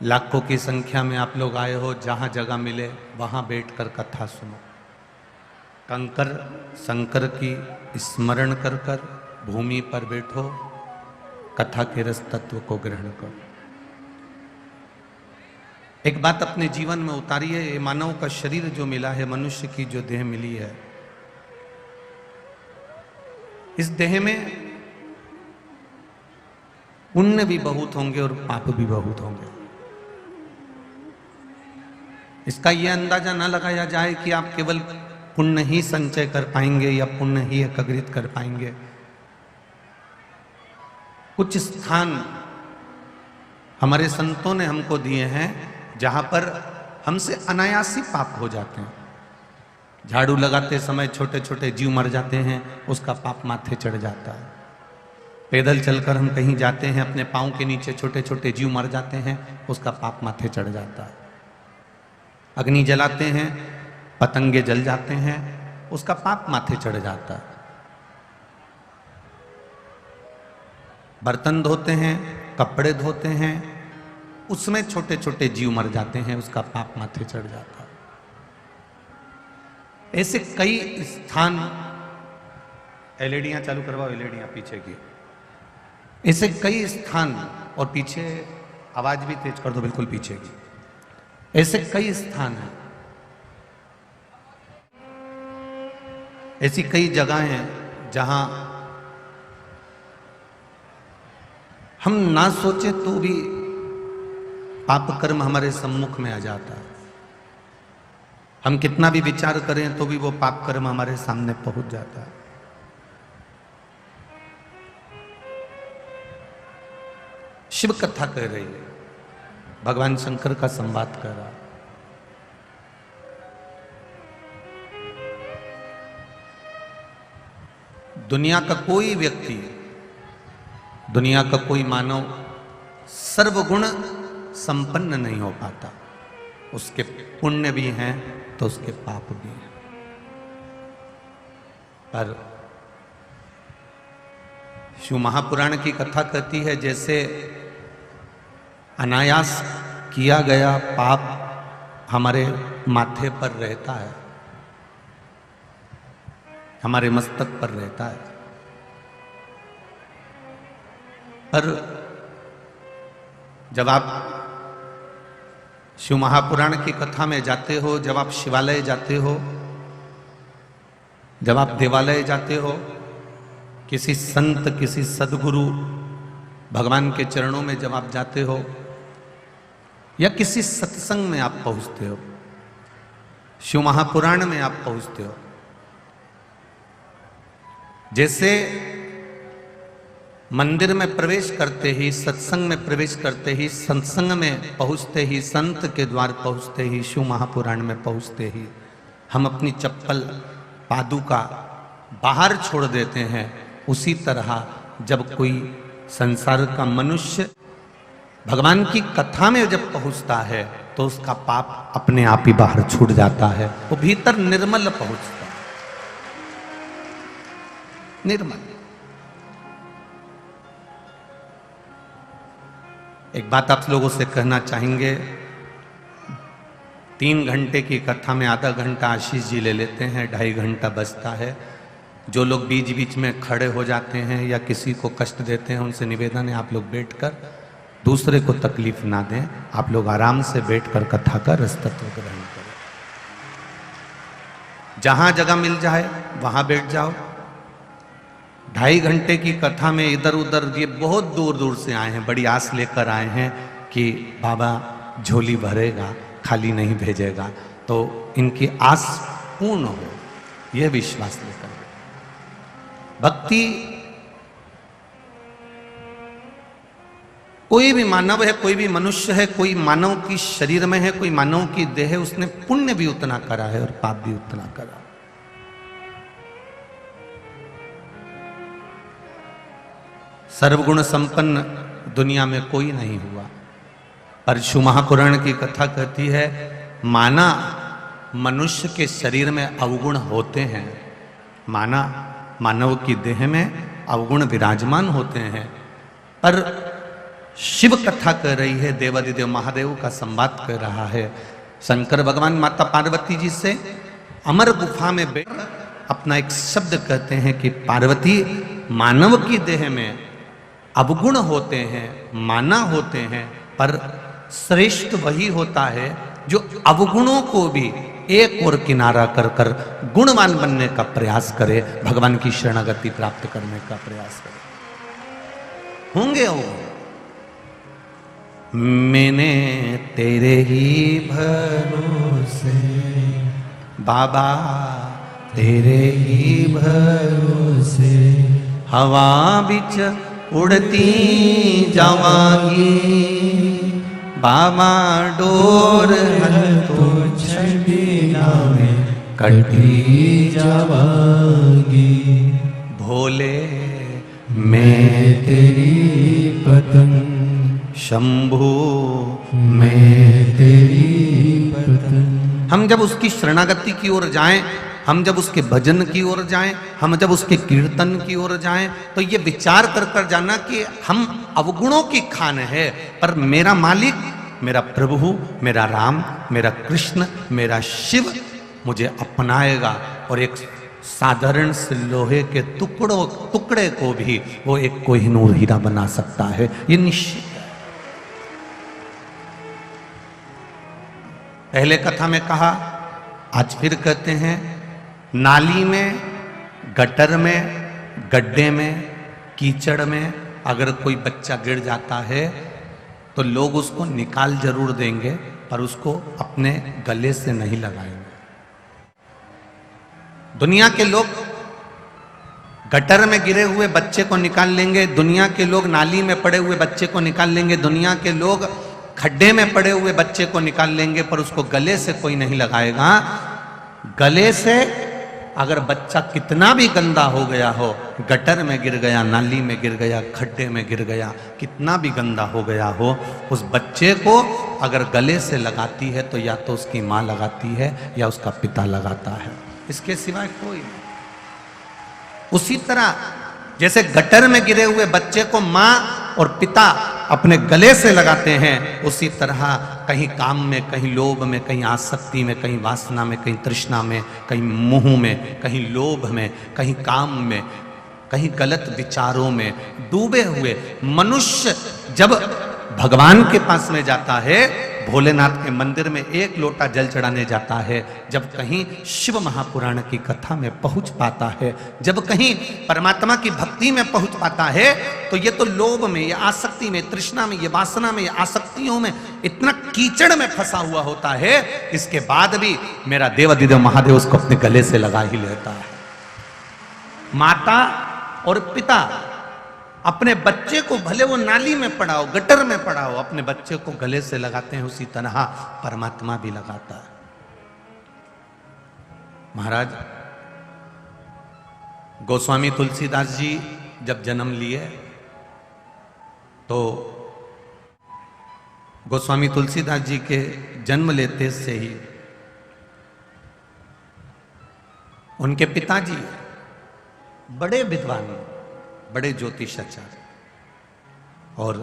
लाखों की संख्या में आप लोग आए हो, जहां जगह मिले वहां बैठकर कथा सुनो। कंकर शंकर की स्मरण कर कर भूमि पर बैठो, कथा के रस तत्व को ग्रहण करो। एक बात अपने जीवन में उतारिए, ये मानव का शरीर जो मिला है, मनुष्य की जो देह मिली है, इस देह में पुण्य भी बहुत होंगे और पाप भी बहुत होंगे। इसका यह अंदाजा ना लगाया जाए कि आप केवल पुण्य ही संचय कर पाएंगे या पुण्य ही एकत्रित कर पाएंगे। कुछ स्थान हमारे संतों ने हमको दिए हैं जहां पर हमसे अनायास ही पाप हो जाते हैं। झाड़ू लगाते समय छोटे छोटे जीव मर जाते हैं, उसका पाप माथे चढ़ जाता है। पैदल चलकर हम कहीं जाते हैं, अपने पांव के नीचे छोटे छोटे जीव मर जाते हैं, उसका पाप माथे चढ़ जाता है। अग्नि जलाते हैं, पतंगे जल जाते हैं, उसका पाप माथे चढ़ जाता है। बर्तन धोते हैं, कपड़े धोते हैं, उसमें छोटे छोटे जीव मर जाते हैं, उसका पाप माथे चढ़ जाता है। ऐसे कई स्थान, एलईडियां चालू करवाओ, एलईडियां पीछे की। ऐसे कई स्थान, और पीछे आवाज भी तेज कर दो, बिल्कुल पीछे की। ऐसे कई स्थान हैं, ऐसी कई जगह हैं जहां हम ना सोचे तो भी पाप कर्म हमारे सम्मुख में आ जाता है। हम कितना भी विचार करें तो भी वो पाप कर्म हमारे सामने पहुंच जाता है। शिव कथा कह रही है, भगवान शंकर का संवाद कर रहा। दुनिया का कोई व्यक्ति, दुनिया का कोई मानव सर्वगुण संपन्न नहीं हो पाता। उसके पुण्य भी हैं तो उसके पाप भी हैं। पर शिव महापुराण की कथा कहती है, जैसे अनायास किया गया पाप हमारे माथे पर रहता है, हमारे मस्तक पर रहता है, पर जब आप शिव महापुराण की कथा में जाते हो, जब आप शिवालय जाते हो, जब आप देवालय जाते हो, किसी संत, किसी सदगुरु भगवान के चरणों में जब आप जाते हो, या किसी सत्संग में आप पहुंचते हो, शिव महापुराण में आप पहुंचते हो, जैसे मंदिर में प्रवेश करते ही, सत्संग में प्रवेश करते ही, सत्संग में पहुंचते ही, संत के द्वार पहुंचते ही, शिव महापुराण में पहुंचते ही हम अपनी चप्पल पादुका बाहर छोड़ देते हैं। उसी तरह जब कोई संसार का मनुष्य भगवान की कथा में जब पहुंचता है तो उसका पाप अपने आप ही बाहर छूट जाता है, वो भीतर निर्मल पहुंचता है, निर्मल। एक बात आप लोगों से कहना चाहेंगे, 3 घंटे की कथा में आधा घंटा आशीष जी ले लेते हैं, 2.5 घंटा बचता है। जो लोग बीच बीच में खड़े हो जाते हैं या किसी को कष्ट देते हैं, उनसे निवेदन है आप लोग बैठकर दूसरे को तकलीफ ना दें। आप लोग आराम से बैठकर कथा का रस तत्व ग्रहण करें। जहां जगह मिल जाए वहां बैठ जाओ। 2.5 घंटे की कथा में इधर उधर, ये बहुत दूर दूर से आए हैं, बड़ी आस लेकर आए हैं कि बाबा झोली भरेगा, खाली नहीं भेजेगा, तो इनकी आस पूर्ण हो, यह विश्वास लेकर। भक्ति, कोई भी मानव है, कोई भी मनुष्य है, कोई मानव की शरीर में है, कोई मानव की देह है, उसने पुण्य भी उतना करा है और पाप भी उतना करा। सर्वगुण संपन्न दुनिया में कोई नहीं हुआ, पर शिव महापुराण की कथा कहती है, माना मनुष्य के शरीर में अवगुण होते हैं, माना मानव की देह में अवगुण विराजमान होते हैं, पर शिव कथा कर रही है, देवादिदेव महादेव का संवाद कर रहा है। शंकर भगवान माता पार्वती जी से अमर गुफा में बैठ अपना एक शब्द कहते हैं कि पार्वती, मानव की देह में अवगुण होते हैं, माना होते हैं, पर श्रेष्ठ वही होता है जो अवगुणों को भी एक और किनारा कर कर गुणवान बनने का प्रयास करे, भगवान की शरणागति प्राप्त करने का प्रयास करे। होंगे हो, मैंने तेरे ही भरोसे बाबा, तेरे ही भरोसे हवा बिच उड़ती जावांगी, बाबा डोर तो छबिना में कटी जावांगी, भोले मैं तेरी पतंग, शंभू मैं तेरी पतंग। हम जब उसकी शरणागति की ओर जाएं, हम जब उसके भजन की ओर जाएं, हम जब उसके कीर्तन की ओर जाएं, तो ये विचार कर कर जाना कि हम अवगुणों की खान है, पर मेरा मालिक, मेरा प्रभु, मेरा राम, मेरा कृष्ण, मेरा शिव मुझे अपनाएगा और एक साधारण से लोहे के टुकड़े को भी वो एक कोहिनूर हीरा बना सकता है, ये निश्चित है। पहले कथा में कहा, आज फिर कहते हैं, नाली में, गटर में, गड्ढे में, कीचड़ में अगर कोई बच्चा गिर जाता है तो लोग उसको निकाल जरूर देंगे, पर उसको अपने गले से नहीं लगाएंगे। दुनिया के लोग गटर में गिरे हुए बच्चे को निकाल लेंगे, दुनिया के लोग नाली में पड़े हुए बच्चे को निकाल लेंगे, दुनिया के लोग खड्डे में पड़े हुए बच्चे को निकाल लेंगे, पर उसको गले से कोई नहीं लगाएगा। गले से अगर बच्चा कितना भी गंदा हो गया हो, गटर में गिर गया, नाली में गिर गया, खड्डे में गिर गया, कितना भी गंदा हो गया हो, उस बच्चे को अगर गले से लगाती है तो या तो उसकी माँ लगाती है या उसका पिता लगाता है, इसके सिवाय कोई नहीं। उसी तरह जैसे गटर में गिरे हुए बच्चे को माँ और पिता अपने गले से लगाते हैं, उसी तरह कहीं काम में, कहीं लोभ में, कहीं आसक्ति में, कहीं वासना में, कहीं तृष्णा में, कहीं मोह में, कहीं लोभ में, कहीं काम में, कहीं गलत विचारों में डूबे हुए मनुष्य जब भगवान के पास में जाता है, भोलेनाथ के मंदिर में एक लोटा जल चढ़ाने जाता है, जब कहीं शिव महापुराण की कथा में पहुंच पाता है, जब कहीं परमात्मा की भक्ति में पहुंच पाता है, तो ये तो लोभ में, ये आसक्ति में, तृष्णा में, ये वासना में, ये आसक्तियों में इतना कीचड़ में फंसा हुआ होता है, इसके बाद भी मेरा देवादिदेव महादेव उसको अपने गले से लगा ही लेता है। माता और पिता अपने बच्चे को भले वो नाली में पड़ाओ, गटर में पड़ाओ, अपने बच्चे को गले से लगाते हैं, उसी तरह परमात्मा भी लगाता है। महाराज गोस्वामी तुलसीदास जी जब जन्म लिए तो गोस्वामी तुलसीदास जी के जन्म लेते से ही उनके पिताजी बड़े विद्वान, बड़े ज्योतिषाचार्य, और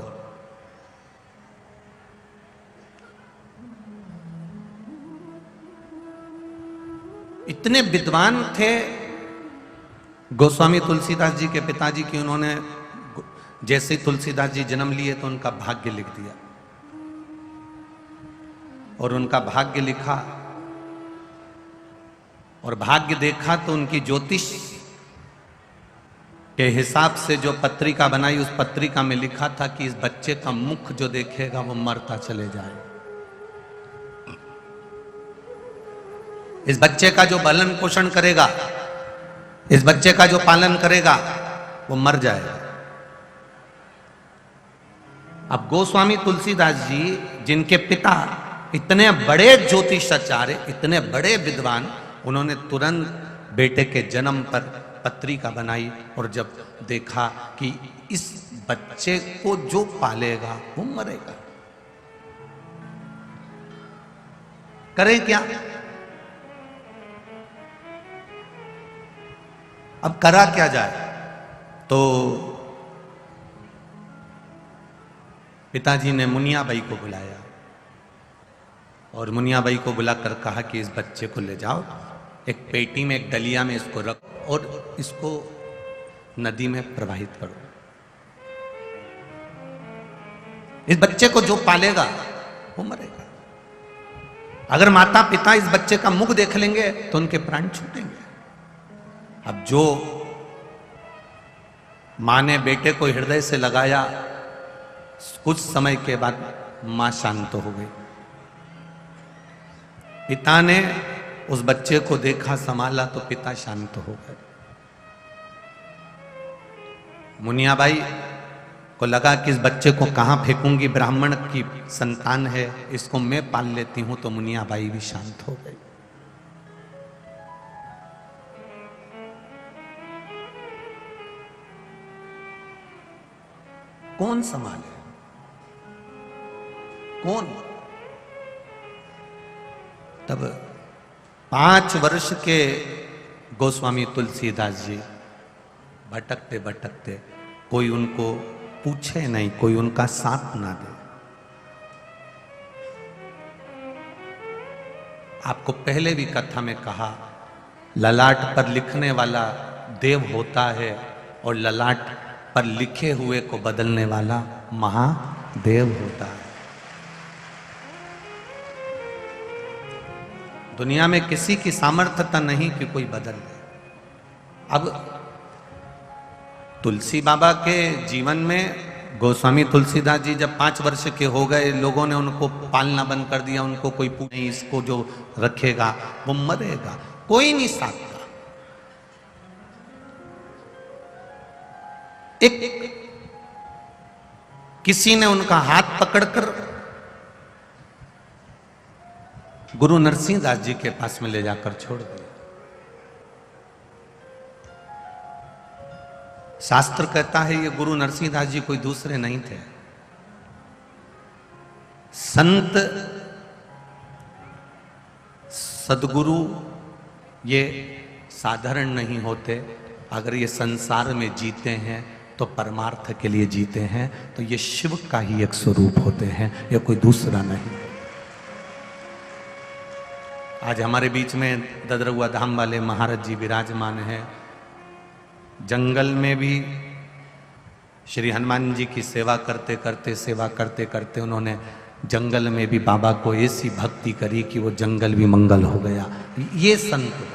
इतने विद्वान थे गोस्वामी तुलसीदास जी के पिताजी की, उन्होंने जैसे ही तुलसीदास जी जन्म लिए तो उनका भाग्य लिख दिया, और उनका भाग्य लिखा और भाग्य देखा तो उनकी ज्योतिष के हिसाब से जो पत्रिका बनाई, उस पत्रिका में लिखा था कि इस बच्चे का मुख जो देखेगा वो मरता चले जाए, इस बच्चे का जो पालन पोषण करेगा, इस बच्चे का जो पालन करेगा वो मर जाएगा। अब गोस्वामी तुलसीदास जी जिनके पिता इतने बड़े ज्योतिषाचार्य, इतने बड़े विद्वान, उन्होंने तुरंत बेटे के जन्म पर पत्रिका बनाई और जब देखा कि इस बच्चे को जो पालेगा वो मरेगा, करें क्या? अब करा क्या जाए? तो पिताजी ने मुनियाबाई को बुलाया और मुनियाबाई को बुलाकर कहा कि इस बच्चे को ले जाओ, एक पेटी में, एक डलिया में इसको रखो और इसको नदी में प्रवाहित करो। इस बच्चे को जो पालेगा वो मरेगा। अगर माता पिता इस बच्चे का मुख देख लेंगे तो उनके प्राण छूटेंगे। अब जो मां ने बेटे को हृदय से लगाया, कुछ समय के बाद मां शांत हो गई। पिता ने उस बच्चे को देखा, संभाला तो पिता शांत हो गए। मुनियाबाई को लगा कि इस बच्चे को कहां फेंकूंगी, ब्राह्मण की संतान है, इसको मैं पाल लेती हूं, तो मुनियाबाई भी शांत हो गई। कौन संभाले? कौन? तब 5 वर्ष के गोस्वामी तुलसीदास जी भटकते भटकते, कोई उनको पूछे नहीं, कोई उनका साथ ना दे। आपको पहले भी कथा में कहा, ललाट पर लिखने वाला देव होता है और ललाट पर लिखे हुए को बदलने वाला महादेव होता है। दुनिया में किसी की सामर्थ्यता नहीं कि कोई बदल दे। अब तुलसी बाबा के जीवन में गोस्वामी तुलसीदास जी जब 5 वर्ष के हो गए, लोगों ने उनको पालना बंद कर दिया। उनको कोई नहीं, इसको जो रखेगा वो मरेगा, कोई नहीं साथ का। एक किसी ने उनका हाथ पकड़कर गुरु नरसिंह दास जी के पास में ले जाकर छोड़ दिया। शास्त्र कहता है ये गुरु नरसिंह दास जी कोई दूसरे नहीं थे। संत सदगुरु ये साधारण नहीं होते। अगर ये संसार में जीते हैं तो परमार्थ के लिए जीते हैं, तो ये शिव का ही एक स्वरूप होते हैं, ये कोई दूसरा नहीं। आज हमारे बीच में ददरुआ धाम वाले महाराज जी विराजमान हैं। जंगल में भी श्री हनुमान जी की सेवा करते करते उन्होंने जंगल में भी बाबा को ऐसी भक्ति करी कि वो जंगल भी मंगल हो गया। ये संत हो,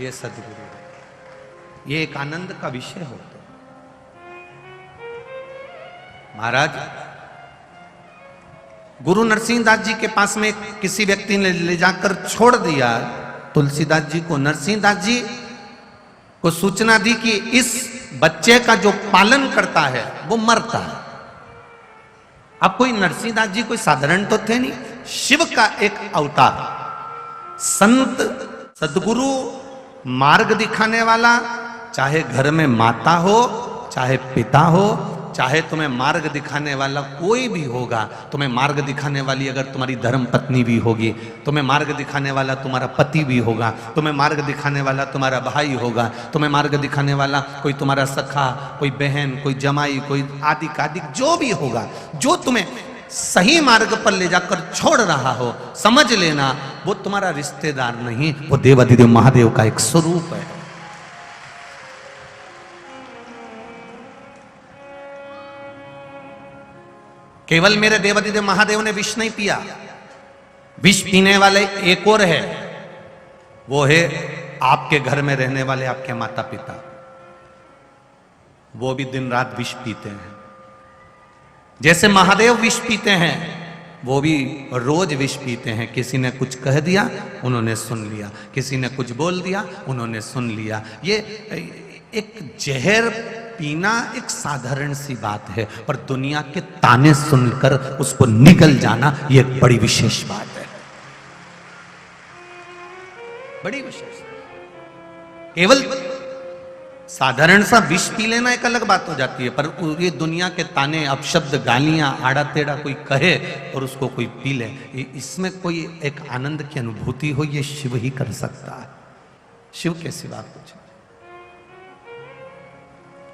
ये सदगुरु हो, ये एक आनंद का विषय होता। महाराज गुरु नरसिंह दास जी के पास में किसी व्यक्ति ने ले जाकर छोड़ दिया तुलसीदास जी को। नरसिंह दास जी को सूचना दी कि इस बच्चे का जो पालन करता है वो मरता है। अब कोई नरसिंह दास जी कोई साधारण तो थे नहीं, शिव का एक अवतार, संत सदगुरु, मार्ग दिखाने वाला। चाहे घर में माता हो, चाहे पिता हो, चाहे तुम्हें मार्ग दिखाने वाला कोई भी होगा, तुम्हें मार्ग दिखाने वाली अगर तुम्हारी धर्म पत्नी भी होगी, तुम्हें मार्ग दिखाने वाला तुम्हारा पति भी होगा, तुम्हें मार्ग दिखाने वाला तुम्हारा भाई होगा, तुम्हें मार्ग दिखाने वाला कोई तुम्हारा सखा, कोई बहन, कोई जमाई, कोई आदि कादिक जो भी होगा, जो तुम्हें सही मार्ग पर ले जाकर छोड़ रहा हो, समझ लेना वो तुम्हारा रिश्तेदार नहीं, वो देवाधिदेव महादेव का एक स्वरूप है। केवल मेरे देवाधिदेव महादेव ने विष नहीं पिया, विष पीने वाले एक और है, वो है आपके घर में रहने वाले आपके माता पिता। वो भी दिन रात विष पीते हैं। जैसे महादेव विष पीते हैं, वो भी रोज विष पीते हैं। किसी ने कुछ कह दिया, उन्होंने सुन लिया, किसी ने कुछ बोल दिया, उन्होंने सुन लिया। ये एक जहर पीना एक साधारण सी बात है, पर दुनिया के ताने सुनकर उसको निगल जाना ये एक बड़ी विशेष बात है, बड़ी विशेष। केवल साधारण सा विष पी लेना एक अलग बात हो जाती है, पर ये दुनिया के ताने, अपशब्द, गालियां, आड़ा टेढ़ा कोई कहे और उसको कोई पी ले, इसमें कोई एक आनंद की अनुभूति हो, ये शिव ही कर सकता है, शिव के सिवा कुछ।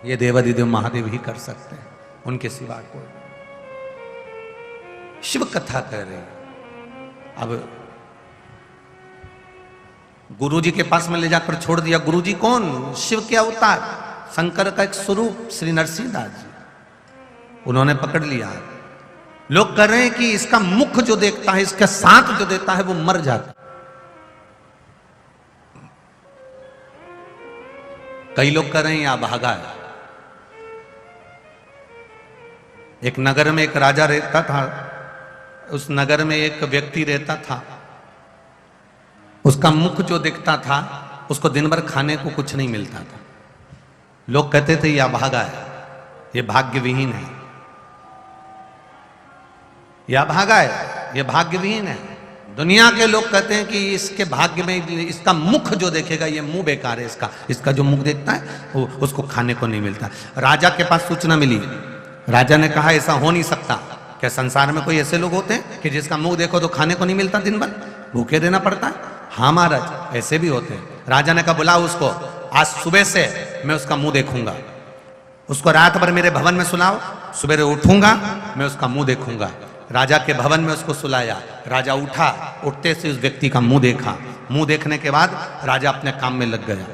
ये देवाधिदेव महादेव ही कर सकते हैं, उनके सिवा कोई। शिव कथा कह रहे हैं। अब गुरुजी के पास में ले जाकर छोड़ दिया। गुरुजी कौन? शिव के अवतार, शंकर का एक स्वरूप श्री नरसिंहदास जी। उन्होंने पकड़ लिया। लोग कह रहे हैं कि इसका मुख जो देखता है, इसका साथ जो देता है, वो मर जाता। कई लोग कह रहे हैं या भागा है। एक नगर में एक राजा रहता था। उस नगर में एक व्यक्ति रहता था। उसका मुख जो दिखता था, उसको दिन भर खाने को कुछ नहीं मिलता था। लोग कहते थे यह भागा है, यह भाग्यविहीन है, यह भागा है, यह भाग्यविहीन है। दुनिया के लोग कहते हैं कि इसके भाग्य में, इसका मुख जो देखेगा ये मुंह बेकार है, इसका जो मुख देखता है वो उसको खाने को नहीं मिलता। राजा के पास सूचना मिली। राजा ने कहा ऐसा हो नहीं सकता। क्या संसार में कोई ऐसे लोग होते हैं कि जिसका मुंह देखो तो खाने को नहीं मिलता, दिन भर भूखे रहना पड़ता है? हाँ महाराज, ऐसे भी होते हैं। राजा ने कहा बुलाओ उसको, आज सुबह से मैं उसका मुंह देखूंगा। उसको रात भर मेरे भवन में सुलाओ, सुबह उठूंगा मैं उसका मुंह देखूंगा। राजा के भवन में उसको सुलाया। राजा उठा, उठते से उस व्यक्ति का मुंह देखा। मुंह देखने के बाद राजा अपने काम में लग गया।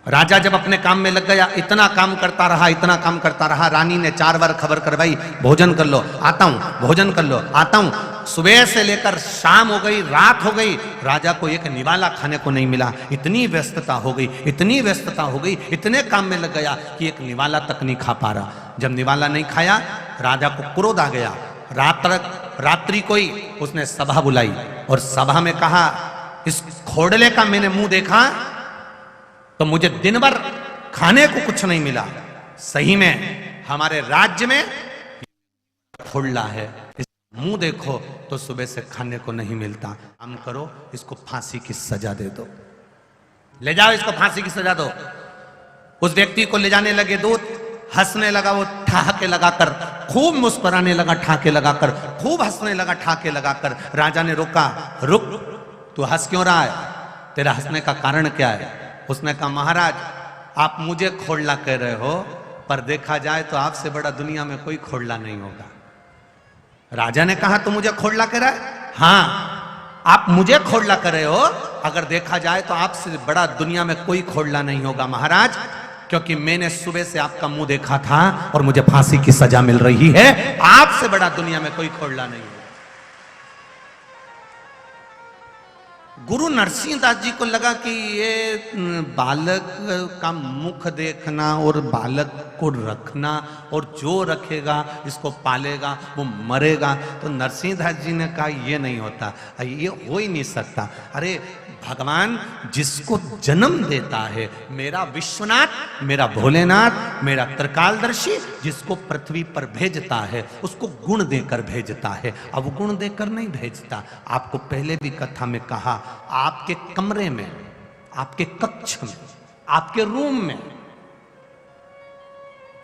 राजा जब अपने काम में लग गया, इतना काम करता रहा। रानी ने 4 बार खबर करवाई, भोजन कर लो, आता हूं, भोजन कर लो, आता हूं। सुबह से लेकर शाम हो गई, रात हो गई, राजा को एक निवाला खाने को नहीं मिला। इतनी व्यस्तता हो गई, इतने काम में लग गया कि एक निवाला तक नहीं खा पा रहा। जब निवाला नहीं खाया, राजा को क्रोध आ गया। रात्रि कोई उसने सभा बुलाई और सभा में कहा, इस खोड़ले का मैंने मुंह देखा तो मुझे दिन भर खाने को कुछ नहीं मिला। सही में हमारे राज्य में खोड़ला है, इसका मुंह देखो तो सुबह से खाने को नहीं मिलता। काम करो, इसको फांसी की सजा दे दो, ले जाओ इसको फांसी की सजा दो। उस व्यक्ति को ले जाने लगे दूत, हंसने लगा वो ठहाके लगाकर, खूब मुस्कुराने लगा ठाके लगाकर, खूब हंसने लगा ठाके लगाकर। राजा ने रोका, रुक, तू हंस क्यों रहा है? तेरा हंसने का कारण क्या है? उसने कहा महाराज, आप मुझे खोड़ला कह रहे हो, पर देखा जाए तो आपसे बड़ा दुनिया में कोई खोड़ला नहीं होगा। राजा ने कहा तू मुझे खोड़ला कह रहा है? हाँ, आप मुझे खोड़ला कर रहे हो। अगर देखा जाए तो आपसे बड़ा दुनिया में कोई खोड़ला नहीं होगा महाराज, क्योंकि मैंने सुबह से आपका मुंह देखा था और मुझे फांसी की सजा मिल रही है। आपसे बड़ा दुनिया में कोई खोड़ला नहीं है। गुरु नरसिंहदास जी को लगा कि ये बालक का मुख देखना और बालक को रखना, और जो रखेगा इसको पालेगा वो मरेगा। तो नरसिंहदास जी ने कहा ये नहीं होता, ये हो ही नहीं सकता। अरे भगवान जिसको जन्म देता है, मेरा विश्वनाथ, मेरा भोलेनाथ, मेरा त्रिकालदर्शी, जिसको पृथ्वी पर भेजता है उसको गुण देकर भेजता है, अब गुण देकर नहीं भेजता। आपको पहले भी कथा में कहा, आपके कमरे में, आपके कक्ष में, आपके रूम में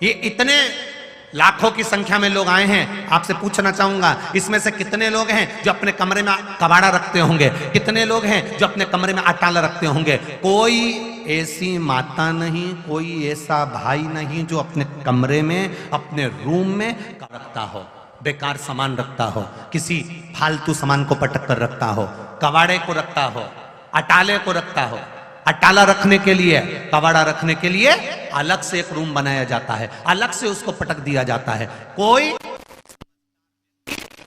ये इतने लाखों की संख्या में लोग आए हैं। आपसे पूछना चाहूंगा, इसमें से कितने लोग हैं जो अपने कमरे में कबाड़ा रखते होंगे? कितने लोग हैं जो अपने कमरे में अटाला रखते होंगे? कोई ऐसी माता नहीं, कोई ऐसा भाई नहीं जो अपने कमरे में, अपने रूम में रखता हो, बेकार सामान रखता हो, किसी फालतू सामान को पटक कर रखता हो, कबाड़े को रखता हो, अटाले को रखता हो। अटाला रखने के लिए, कबाड़ा रखने के लिए अलग से एक रूम बनाया जाता है, अलग से उसको पटक दिया जाता है। कोई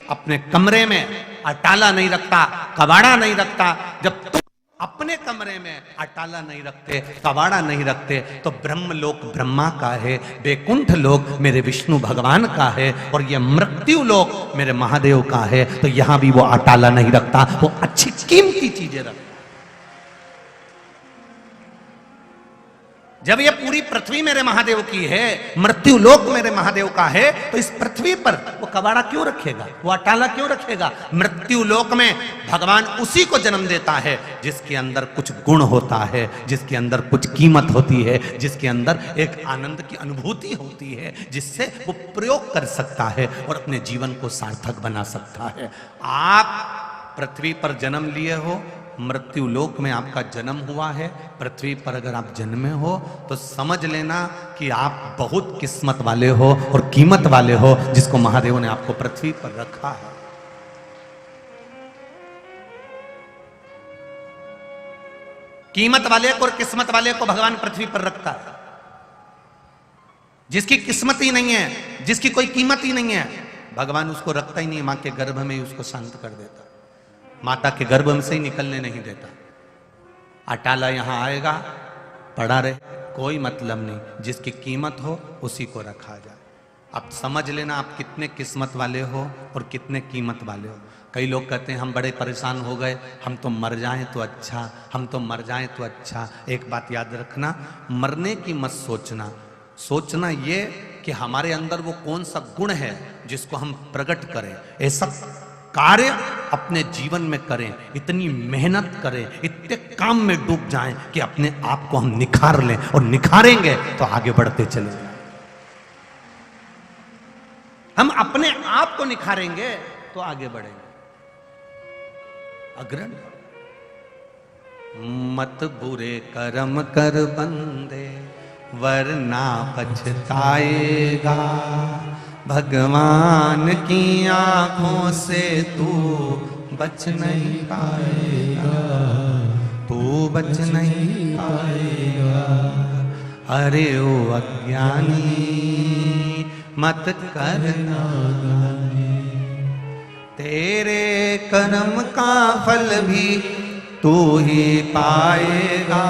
अपने कमरे में अटाला नहीं रखता, कबाड़ा नहीं रखता। जब तुम अपने कमरे में अटाला नहीं रखते, कबाड़ा नहीं रखते, तो ब्रह्मलोक ब्रह्मा का है, वैकुंठ लोक मेरे विष्णु भगवान का है, और ये मृत्यु लोक मेरे महादेव का है। तो यहां भी वो अटाला नहीं रखता, वो अच्छी कीमती चीजें रखता। जब ये पूरी पृथ्वी मेरे महादेव की है, मृत्यु लोक मेरे महादेव का है, तो इस पृथ्वी पर वो कबाड़ा क्यों रखेगा, वो अटाला क्यों रखेगा? मृत्यु लोक में भगवान उसी को जन्म देता है जिसके अंदर कुछ गुण होता है, जिसके अंदर कुछ कीमत होती है, जिसके अंदर एक आनंद की अनुभूति होती है, जिससे वो प्रयोग कर सकता है और अपने जीवन को सार्थक बना सकता है। आप पृथ्वी पर जन्म लिए हो, मृत्यु लोक में आपका जन्म हुआ है, पृथ्वी पर अगर आप जन्मे हो तो समझ लेना कि आप बहुत किस्मत वाले हो और कीमत वाले हो, जिसको महादेव ने आपको पृथ्वी पर रखा है। कीमत वाले को और किस्मत वाले को भगवान पृथ्वी पर रखता है। जिसकी किस्मत ही नहीं है, जिसकी कोई कीमत ही नहीं है, भगवान उसको रखता ही नहीं, मां के गर्भ में ही उसको शांत कर देता, माता के गर्भ में से ही निकलने नहीं देता। अटाला यहां आएगा, पड़ा रहे, कोई मतलब नहीं, जिसकी कीमत हो उसी को रखा जाए। अब समझ लेना आप कितने किस्मत वाले हो और कितने कीमत वाले हो। कई लोग कहते हैं हम बड़े परेशान हो गए, हम तो मर जाएं तो अच्छा, हम तो मर जाएं तो अच्छा। एक बात याद रखना, मरने की मत सोचना, सोचना ये कि हमारे अंदर वो कौन सा गुण है जिसको हम प्रकट करें, ऐसा कार्य अपने जीवन में करें, इतनी मेहनत करें, इतने काम में डूब जाएं कि अपने आप को हम निखार लें, और निखारेंगे तो आगे बढ़ते चले जाएं। हम अपने आप को निखारेंगे तो आगे बढ़ेंगे। अग्रण मत बुरे कर्म कर बंदे, वरना पछताएगा, भगवान की आंखों से तू बच नहीं पाएगा, तू बच नहीं पाएगा। अरे ओ अज्ञानी मत करना, तेरे कर्म का फल भी तू ही पाएगा,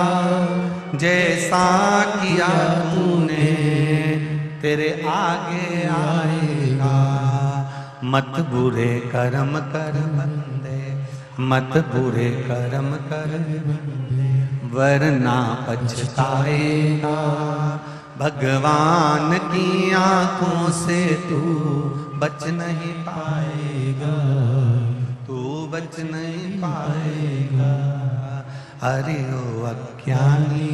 जैसा किया तूने तेरे आगे आएगा। मत बुरे कर्म कर बंदे, मत बुरे कर्म कर बंदे, वरना पछताएगा, भगवान की आंखों से तू बच नहीं पाएगा, तू बच नहीं पाएगा। अरे ओ अज्ञानी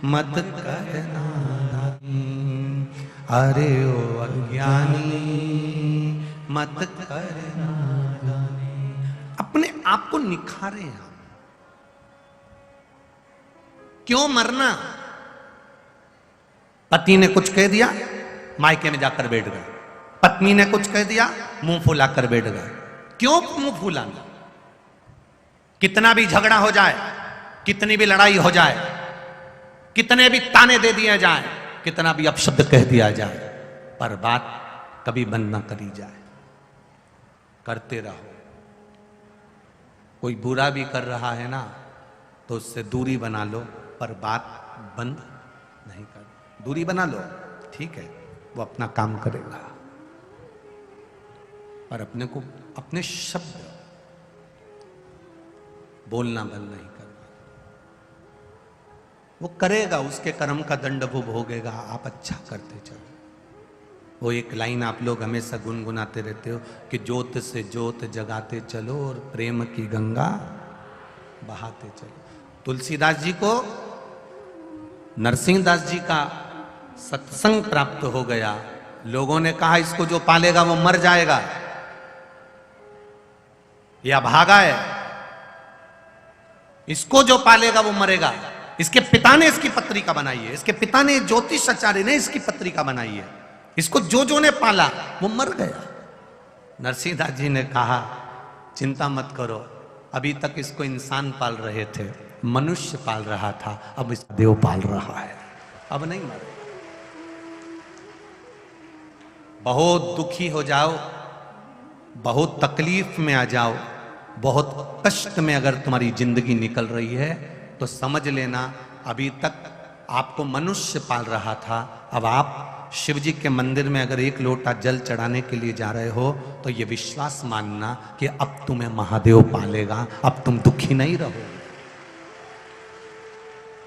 मत करना दानी, अरे ओ अज्ञानी मत करना दानी। अपने आप को निखारे आप। क्यों मरना? पति ने कुछ कह दिया, मायके में जाकर बैठ गए, पत्नी ने कुछ कह दिया, मुंह फुलाकर बैठ गए। क्यों मुंह फुलाना? कितना भी झगड़ा हो जाए, कितनी भी लड़ाई हो जाए, कितने भी ताने दे दिए जाए, कितना भी अपशब्द कह दिया जाए, पर बात कभी बंद ना करी जाए, करते रहो। कोई बुरा भी कर रहा है ना तो उससे दूरी बना लो, पर बात बंद नहीं कर। दूरी बना लो, ठीक है, वो अपना काम करेगा, पर अपने को, अपने शब्द बोलना बंद नहीं करना। वो करेगा, उसके कर्म का दंड वो भोगेगा, आप अच्छा करते चलो। वो एक लाइन आप लोग हमेशा गुनगुनाते रहते हो कि ज्योत से ज्योत जगाते चलो और प्रेम की गंगा बहाते चलो। तुलसीदास जी को नरसिंहदास जी का सत्संग प्राप्त हो गया। लोगों ने कहा इसको जो पालेगा वो मर जाएगा या भागा है, इसको जो पालेगा वो मरेगा। इसके पिता ने इसकी पत्रिका बनाई है, इसके पिता ने, ज्योतिष आचार्य ने इसकी पत्रिका बनाई है। इसको जो ने पाला वो मर गया। नरसिंहदास जी ने कहा चिंता मत करो, अभी तक इसको इंसान पाल रहे थे, मनुष्य पाल रहा था, अब इसको देव पाल रहा है, अब नहीं मरे। बहुत दुखी हो जाओ, बहुत तकलीफ में आ जाओ, बहुत कष्ट में अगर तुम्हारी जिंदगी निकल रही है तो समझ लेना अभी तक आपको मनुष्य पाल रहा था, अब आप शिव जी के मंदिर में अगर एक लोटा जल चढ़ाने के लिए जा रहे हो तो ये विश्वास मानना कि अब तुम्हें महादेव पालेगा, अब तुम दुखी नहीं रहोगे।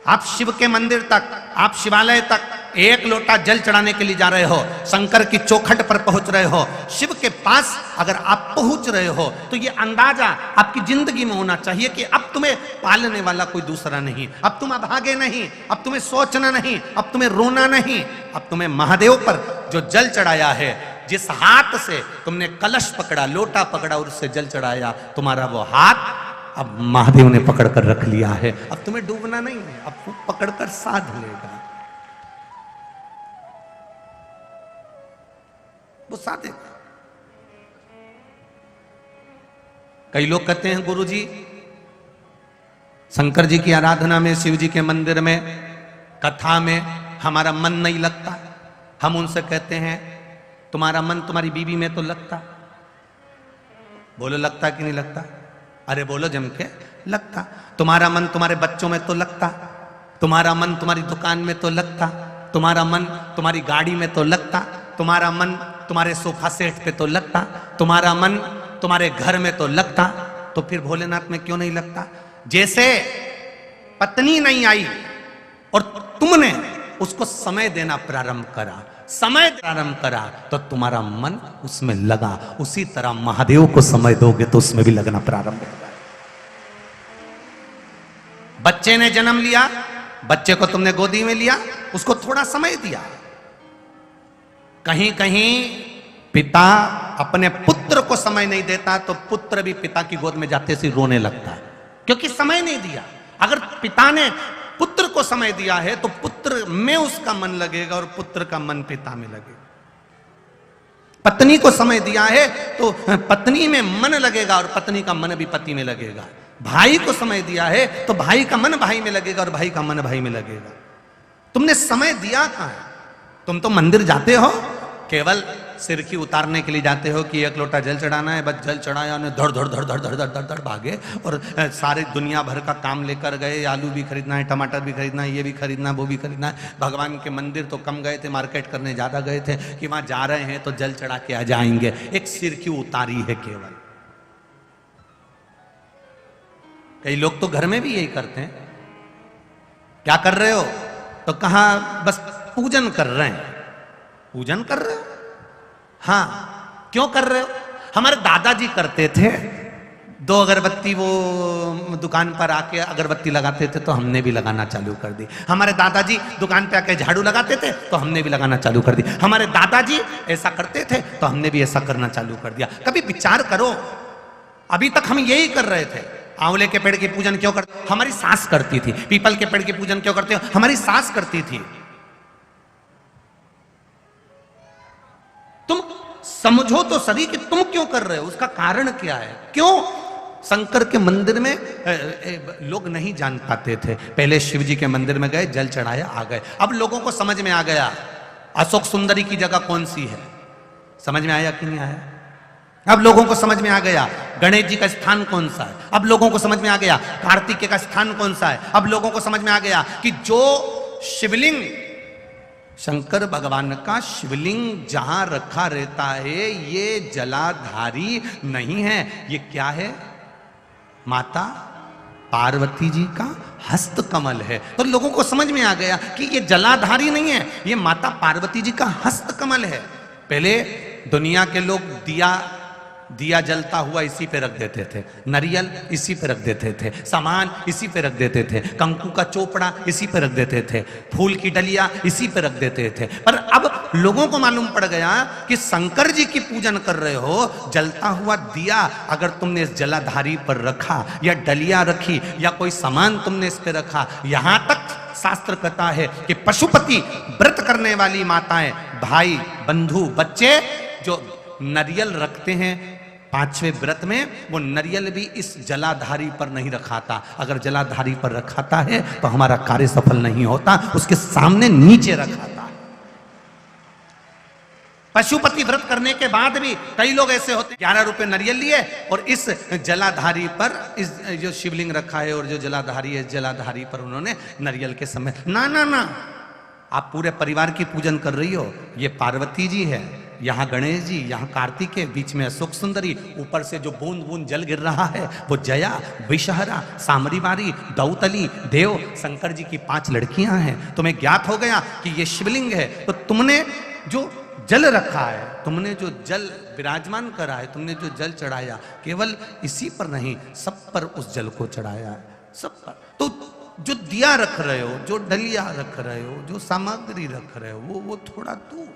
आप शिव के मंदिर तक, आप शिवालय तक एक लोटा जल चढ़ाने के लिए जा रहे हो, शंकर की चौखट पर पहुंच रहे हो, शिव के पास अगर आप पहुंच रहे हो तो ये अंदाजा आपकी जिंदगी में होना चाहिए कि अब तुम्हें पालने वाला कोई दूसरा नहीं, अब तुम अभागे नहीं, अब तुम्हें सोचना नहीं, अब तुम्हें रोना नहीं, अब तुम्हें महादेव पर जो जल चढ़ाया है, जिस हाथ से तुमने कलश पकड़ा, लोटा पकड़ा और उससे जल चढ़ाया, तुम्हारा वो हाथ अब महादेव ने पकड़कर रख लिया है, अब तुम्हें डूबना नहीं है, अब वो पकड़कर साध लेगा, वो साधेगा। कई लोग कहते हैं गुरुजी शंकर जी की आराधना में, शिव जी के मंदिर में, कथा में हमारा मन नहीं लगता। हम उनसे कहते हैं तुम्हारा मन तुम्हारी बीवी में तो लगता, बोलो लगता कि नहीं लगता? अरे बोलो जम के, लगता। तुम्हारा मन तुम्हारे बच्चों में तो लगता, तुम्हारा मन तुम्हारी दुकान में तो लगता, तुम्हारा मन तुम्हारी गाड़ी में तो लगता, तुम्हारा मन तुम्हारे सोफा सेट पे तो लगता, तुम्हारा मन तुम्हारे घर में तो लगता, तो फिर भोलेनाथ में क्यों नहीं लगता? जैसे पत्नी नहीं आई और तुमने उसको समय देना प्रारंभ करा, समय प्रारंभ करा तो तुम्हारा मन उसमें लगा, उसी तरह महादेव को समय दोगे तो उसमें भी लगना प्रारंभ होगा। बच्चे ने जन्म लिया, बच्चे को तुमने गोदी में लिया, उसको थोड़ा समय दिया। कहीं कहीं पिता अपने पुत्र को समय नहीं देता तो पुत्र भी पिता की गोद में जाते से रोने लगता है, क्योंकि समय नहीं दिया। अगर पिता ने पुत्र को समय दिया है तो पुत्र में उसका मन लगेगा और पुत्र का मन पिता में लगेगा। पत्नी को समय दिया है तो पत्नी में मन लगेगा और पत्नी का मन भी पति में लगेगा। भाई को समय दिया है तो भाई का मन भाई में लगेगा और भाई का मन भाई में लगेगा। तुमने समय दिया कहां है? तुम तो मंदिर जाते हो केवल सिरकी उतारने के लिए जाते हो कि एक लोटा जल चढ़ाना है, बस जल चढ़ाया, उन्हें धड़ धड़ धड़ धड़ धड़ धड़ धड़ धड़ भागे और सारे दुनिया भर का काम लेकर गए। आलू भी खरीदना है, टमाटर भी खरीदना है, ये भी खरीदना है, वो भी खरीदना है। भगवान के मंदिर तो कम गए थे, मार्केट करने ज़्यादा गए थे कि वहाँ जा रहे हैं तो जल चढ़ा के आ जाएंगे। एक सिरकी उतारी है केवल। कई लोग तो घर में भी यही करते हैं। क्या कर रहे हो? तो कहा बस पूजन कर रहे हैं। पूजन कर रहे हो? हाँ, क्यों कर रहे हो? हमारे दादाजी करते थे, 2 अगरबत्ती वो दुकान पर आके अगरबत्ती लगाते थे तो हमने भी लगाना चालू कर दी। हमारे दादाजी दुकान पे आके झाड़ू लगाते थे तो हमने भी लगाना चालू कर दी। हमारे दादाजी ऐसा करते थे तो हमने भी ऐसा करना चालू कर दिया। कभी विचार करो, अभी तक हम यही कर रहे थे। आंवले के पेड़ की पूजन क्यों करते? हमारी सास करती थी। पीपल के पेड़ की पूजन क्यों करते हो? हमारी सास करती थी। तुम समझो तो सही कि तुम क्यों कर रहे हो, उसका कारण क्या है? क्यों शंकर के मंदिर में लोग नहीं जान पाते थे? पहले शिव जी के मंदिर में गए, जल चढ़ाया, आ गए। अब लोगों को समझ में आ गया अशोक सुंदरी की जगह कौन सी है। समझ में आया कि नहीं आया? अब लोगों को समझ में आ गया गणेश जी का स्थान कौन सा है। अब लोगों को समझ में आ गया कार्तिकेय का स्थान कौन सा है। अब लोगों को समझ में आ गया कि जो शिवलिंग शंकर भगवान का शिवलिंग जहां रखा रहता है ये जलाधारी नहीं है, ये क्या है? माता पार्वती जी का हस्त कमल है। तो लोगों को समझ में आ गया कि ये जलाधारी नहीं है, ये माता पार्वती जी का हस्त कमल है। पहले दुनिया के लोग दिया जलता हुआ इसी पे रख देते थे, नारियल इसी पे रख देते थे, सामान इसी पे रख देते थे, कंकु का चोपड़ा इसी पे रख देते थे, फूल की डलिया इसी पे रख देते थे। पर अब लोगों को मालूम पड़ गया कि शंकर जी की पूजन कर रहे हो, जलता हुआ दिया अगर तुमने इस जलाधारी पर रखा या डलिया रखी या कोई सामान तुमने इस पे रखा, यहां तक शास्त्र कहता है कि पशुपति व्रत करने वाली माताएं, भाई, बंधु, बच्चे जो नरियल रखते हैं 5वें व्रत में, वो नरियल भी इस जलाधारी पर नहीं रखाता। अगर जलाधारी पर रखाता है तो हमारा कार्य सफल नहीं होता, उसके सामने नीचे रखाता है। पशुपति व्रत करने के बाद भी कई लोग ऐसे होते 11 रुपए नरियल लिए और इस जलाधारी पर इस जो शिवलिंग रखा है और जो जलाधारी है, जलाधारी पर उन्होंने नरियल के समय ना, आप पूरे परिवार की पूजन कर रही हो। ये पार्वती जी है, यहाँ गणेश जी, यहाँ कार्तिकेय, बीच में अशोक सुंदरी, ऊपर से जो बूंद बूंद जल गिर रहा है वो जया, विषहरा, सामरीवारी, दौतली, देव, शंकर जी की 5 लड़कियां हैं। तुम्हें ज्ञात हो गया कि ये शिवलिंग है, तो तुमने जो जल रखा है, तुमने जो जल विराजमान करा है, तुमने जो जल चढ़ाया, केवल इसी पर नहीं सब पर उस जल को चढ़ाया है, सब पर। तो जो दिया रख रहे हो, जो डलिया रख रहे हो, जो सामग्री रख रहे हो, वो थोड़ा दूर,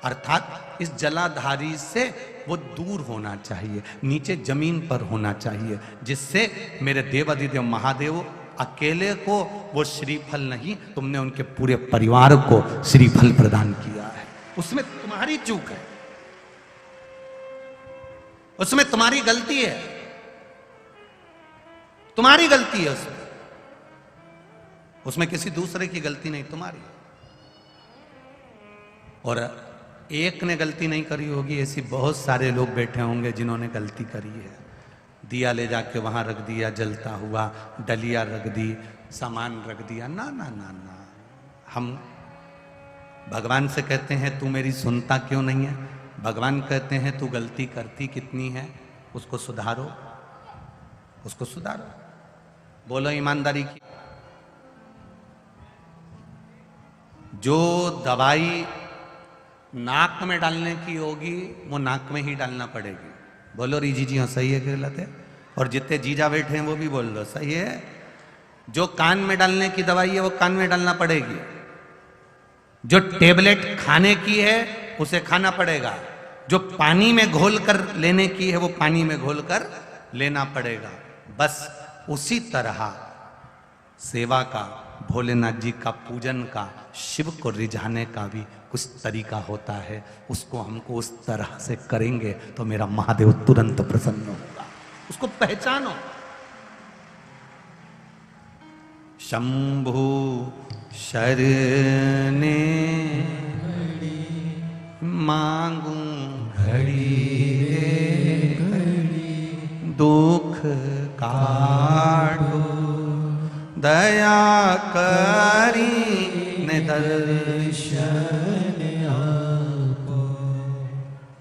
अर्थात इस जलाधारी से वो दूर होना चाहिए, नीचे जमीन पर होना चाहिए, जिससे मेरे देवाधिदेव महादेव अकेले को वो श्रीफल नहीं, तुमने उनके पूरे परिवार को श्रीफल प्रदान किया है। उसमें तुम्हारी चूक है, उसमें तुम्हारी गलती है, तुम्हारी गलती है उसमें किसी दूसरे की गलती नहीं, तुम्हारी। और एक ने गलती नहीं करी होगी, ऐसी बहुत सारे लोग बैठे होंगे जिन्होंने गलती करी है। दिया ले जाके वहां रख दिया जलता हुआ, डलिया रख दी, सामान रख दिया, ना ना ना ना। हम भगवान से कहते हैं तू मेरी सुनता क्यों नहीं है? भगवान कहते हैं तू गलती करती कितनी है, उसको सुधारो, उसको सुधारो। बोलो ईमानदारी की। जो दवाई नाक में डालने की होगी वो नाक में ही डालना पड़ेगी। बोलो रीजी जी हाँ सही है कि गलत है? और जितने जीजा बैठे हैं वो भी बोल लो सही है। जो कान में डालने की दवाई है वो कान में डालना पड़ेगी, जो टेबलेट खाने की है उसे खाना पड़ेगा, जो पानी में घोल कर लेने की है वो पानी में घोल कर लेना पड़ेगा। बस उसी तरह सेवा का, भोलेनाथ जी का पूजन का, शिव को रिझाने का भी कुछ तरीका होता है। उसको हमको उस तरह से करेंगे तो मेरा महादेव तुरंत प्रसन्न होगा। उसको पहचानो। शंभु शरणे मांगू घड़ी दुख काटो, दया करी ने दर्शन आपो।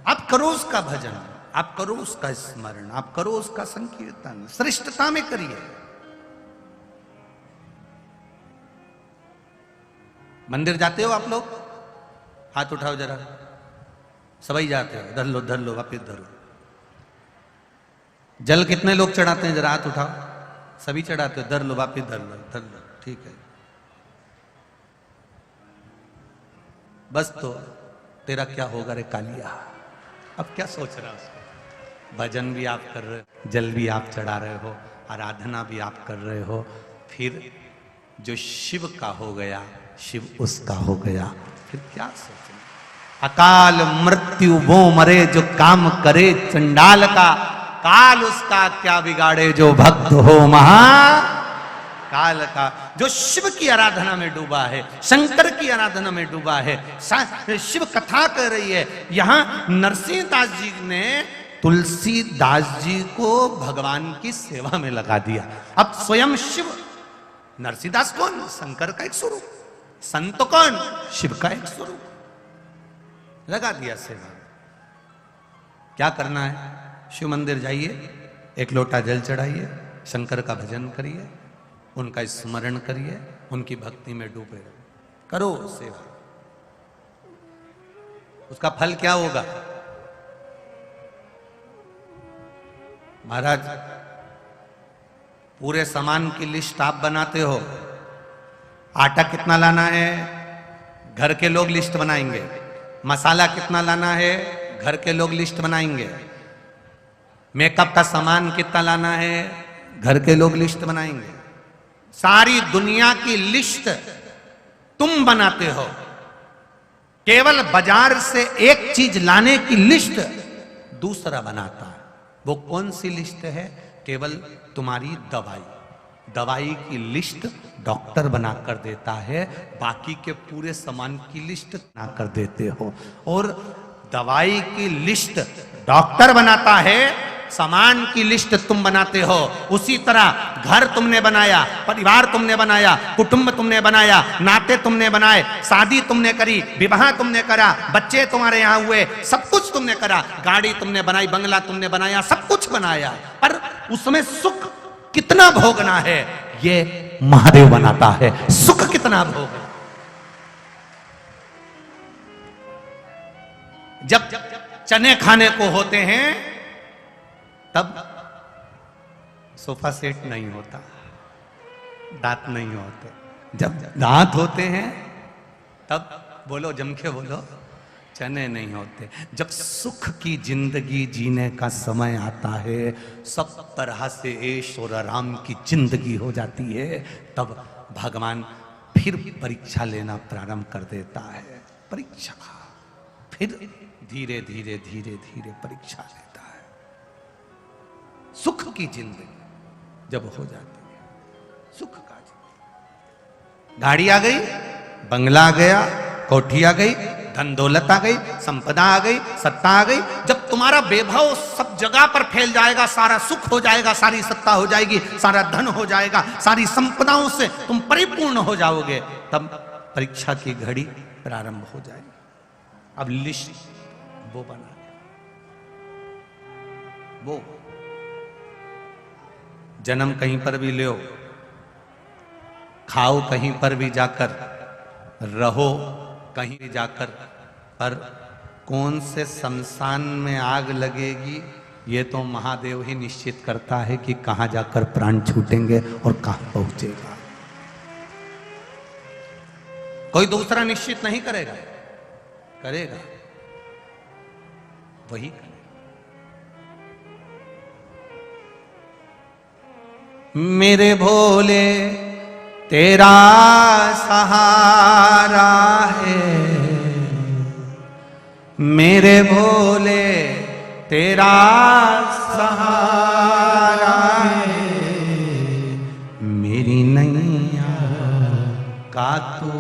आप करो उसका भजन, आप करो उसका स्मरण, आप करो उसका संकीर्तन, श्रेष्ठता में करिए। मंदिर जाते हो आप लोग? हाथ उठाओ जरा, सभी जाते हो। धर लो वापिस धरो। जल कितने लोग चढ़ाते हैं? जरा हाथ उठाओ। सभी चढ़ाते हो? धर लो वापिस धर लो, ठीक है। बस तो तेरा क्या होगा रे कालिया? अब क्या सोच रहा है उसको? भजन भी आप कर रहे हो, जल भी आप चढ़ा रहे हो, आराधना भी आप कर रहे हो, फिर जो शिव का हो गया शिव उसका हो गया, फिर क्या सोचना? अकाल मृत्यु वो मरे जो काम करे चंडाल का, काल उसका क्या बिगाड़े जो भक्त हो महा काल का। जो शिव की आराधना में डूबा है, शंकर की आराधना में डूबा है, शिव कथा कर रही है। यहां नरसिंहदास जी ने तुलसीदास जी को भगवान की सेवा में लगा दिया। अब स्वयं शिव, नरसिंहदास कौन? शंकर का एक स्वरूप। संत कौन? शिव का एक स्वरूप। लगा दिया सेवा। क्या करना है? शिव मंदिर जाइए, एक लोटा जल चढ़ाइए, शंकर का भजन करिए, उनका स्मरण करिए, उनकी भक्ति में डूबे करो सेवा। उसका फल क्या होगा? महाराज पूरे सामान की लिस्ट आप बनाते हो। आटा कितना लाना है? घर के लोग लिस्ट बनाएंगे। मसाला कितना लाना है? घर के लोग लिस्ट बनाएंगे। मेकअप का सामान कितना लाना है? घर के लोग लिस्ट बनाएंगे। सारी दुनिया की लिस्ट तुम बनाते हो। केवल बाजार से एक चीज लाने की लिस्ट दूसरा बनाता है। वो कौन सी लिस्ट है? केवल तुम्हारी दवाई की लिस्ट डॉक्टर बना कर देता है, बाकी के पूरे सामान की लिस्ट बना कर देते हो। और दवाई की लिस्ट डॉक्टर बनाता है, सामान की लिस्ट तुम बनाते हो। उसी तरह घर तुमने बनाया, परिवार तुमने बनाया, कुटुंब तुमने बनाया, नाते तुमने बनाए, शादी तुमने करी, विवाह तुमने करा, बच्चे तुम्हारे यहाँ हुए, सब कुछ तुमने करा, गाड़ी तुमने बनाई, बंगला तुमने बनाया, सब कुछ बनाया, पर उसमें सुख कितना भोगना है ये महादेव बनाता है। सुख कितना भोगना। जब चने खाने को होते हैं तब सोफा सेट नहीं होता, दांत नहीं होते। जब दांत होते हैं तब बोलो, जम के बोलो, चने नहीं होते। जब सुख की जिंदगी जीने का समय आता है, सब तरह से ऐश और आराम की जिंदगी हो जाती है, तब भगवान फिर परीक्षा लेना प्रारंभ कर देता है। परीक्षा, फिर धीरे धीरे धीरे धीरे परीक्षा लेता है। सुख की जिंदगी जब हो जाती है, सुख का जिंदगी, गाड़ी आ गई, बंगला आ गया, कोठी आ गई, धन दौलत आ गई, संपदा आ गई, सत्ता आ गई, जब तुम्हारा वैभव सब जगह पर फैल जाएगा, सारा सुख हो जाएगा, सारी सत्ता हो जाएगी, सारा धन हो जाएगा, सारी संपदाओं से तुम परिपूर्ण हो जाओगे, तब परीक्षा की घड़ी प्रारंभ हो जाएगी। अब लिस्ट वो बना, वो जन्म कहीं पर भी लो, खाओ कहीं पर भी जाकर, रहो कहीं भी जाकर, पर कौन से शमशान में आग लगेगी ये तो महादेव ही निश्चित करता है कि कहां जाकर प्राण छूटेंगे और कहां पहुंचेगा। कोई दूसरा निश्चित नहीं करेगा, करेगा वही करेगा। मेरे भोले तेरा सहारा है, मेरे भोले तेरा सहारा है, मेरी नैया का तो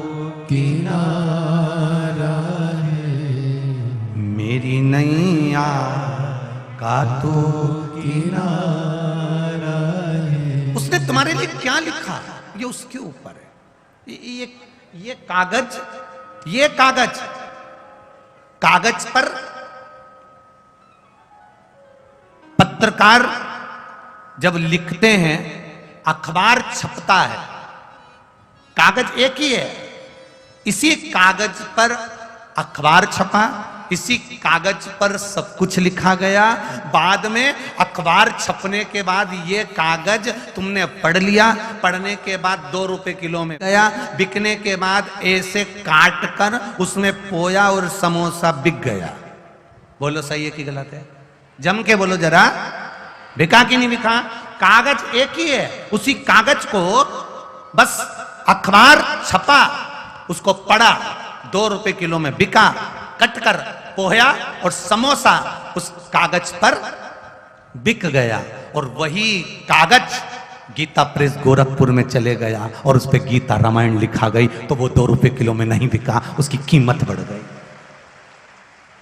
किनारा है, मेरी नैया का तो किनारा है। उसने तुम्हारे लिए क्या लिखा ये उसके ऊपर है। ये कागज, ये कागज, कागज पर पत्रकार जब लिखते हैं, अखबार छपता है, कागज एक ही है, इसी कागज पर अखबार छपा, इसी कागज पर सब कुछ लिखा गया। बाद में अखबार छपने के बाद ये कागज तुमने पढ़ लिया, पढ़ने के बाद 2 रुपए किलो में गया, बिकने के बाद ऐसे काट कर उसमें पोया और समोसा बिक गया। बोलो सही है कि गलत है? जम के बोलो जरा, बिका कि नहीं बिका? कागज एक ही है, उसी कागज को बस अखबार छपा, उसको पढ़ा, 2 रुपए किलो में बिका, कटकर पोया और समोसा उस कागज पर बिक गया। और वही कागज गीता प्रेस गोरखपुर में चले गया और उस पे गीता रामायण लिखा गई, तो वो 2 रुपए किलो में नहीं बिका, उसकी कीमत बढ़ गई।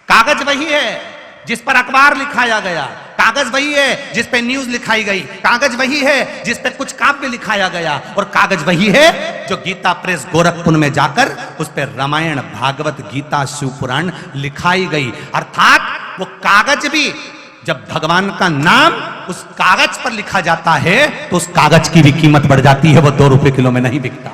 कागज वही है जिस पर अखबार लिखाया गया, कागज वही है जिस पे न्यूज लिखाई गई, कागज वही है जिस पे कुछ काव्य लिखाया गया, और कागज वही है जो गीता प्रेस गोरखपुर में जाकर उस पे रामायण, भागवत, गीता, शिवपुराण लिखाई गई। अर्थात वो कागज भी, जब भगवान का नाम उस कागज पर लिखा जाता है तो उस कागज की भी कीमत बढ़ जाती है, वो 2 रुपए किलो में नहीं बिकता।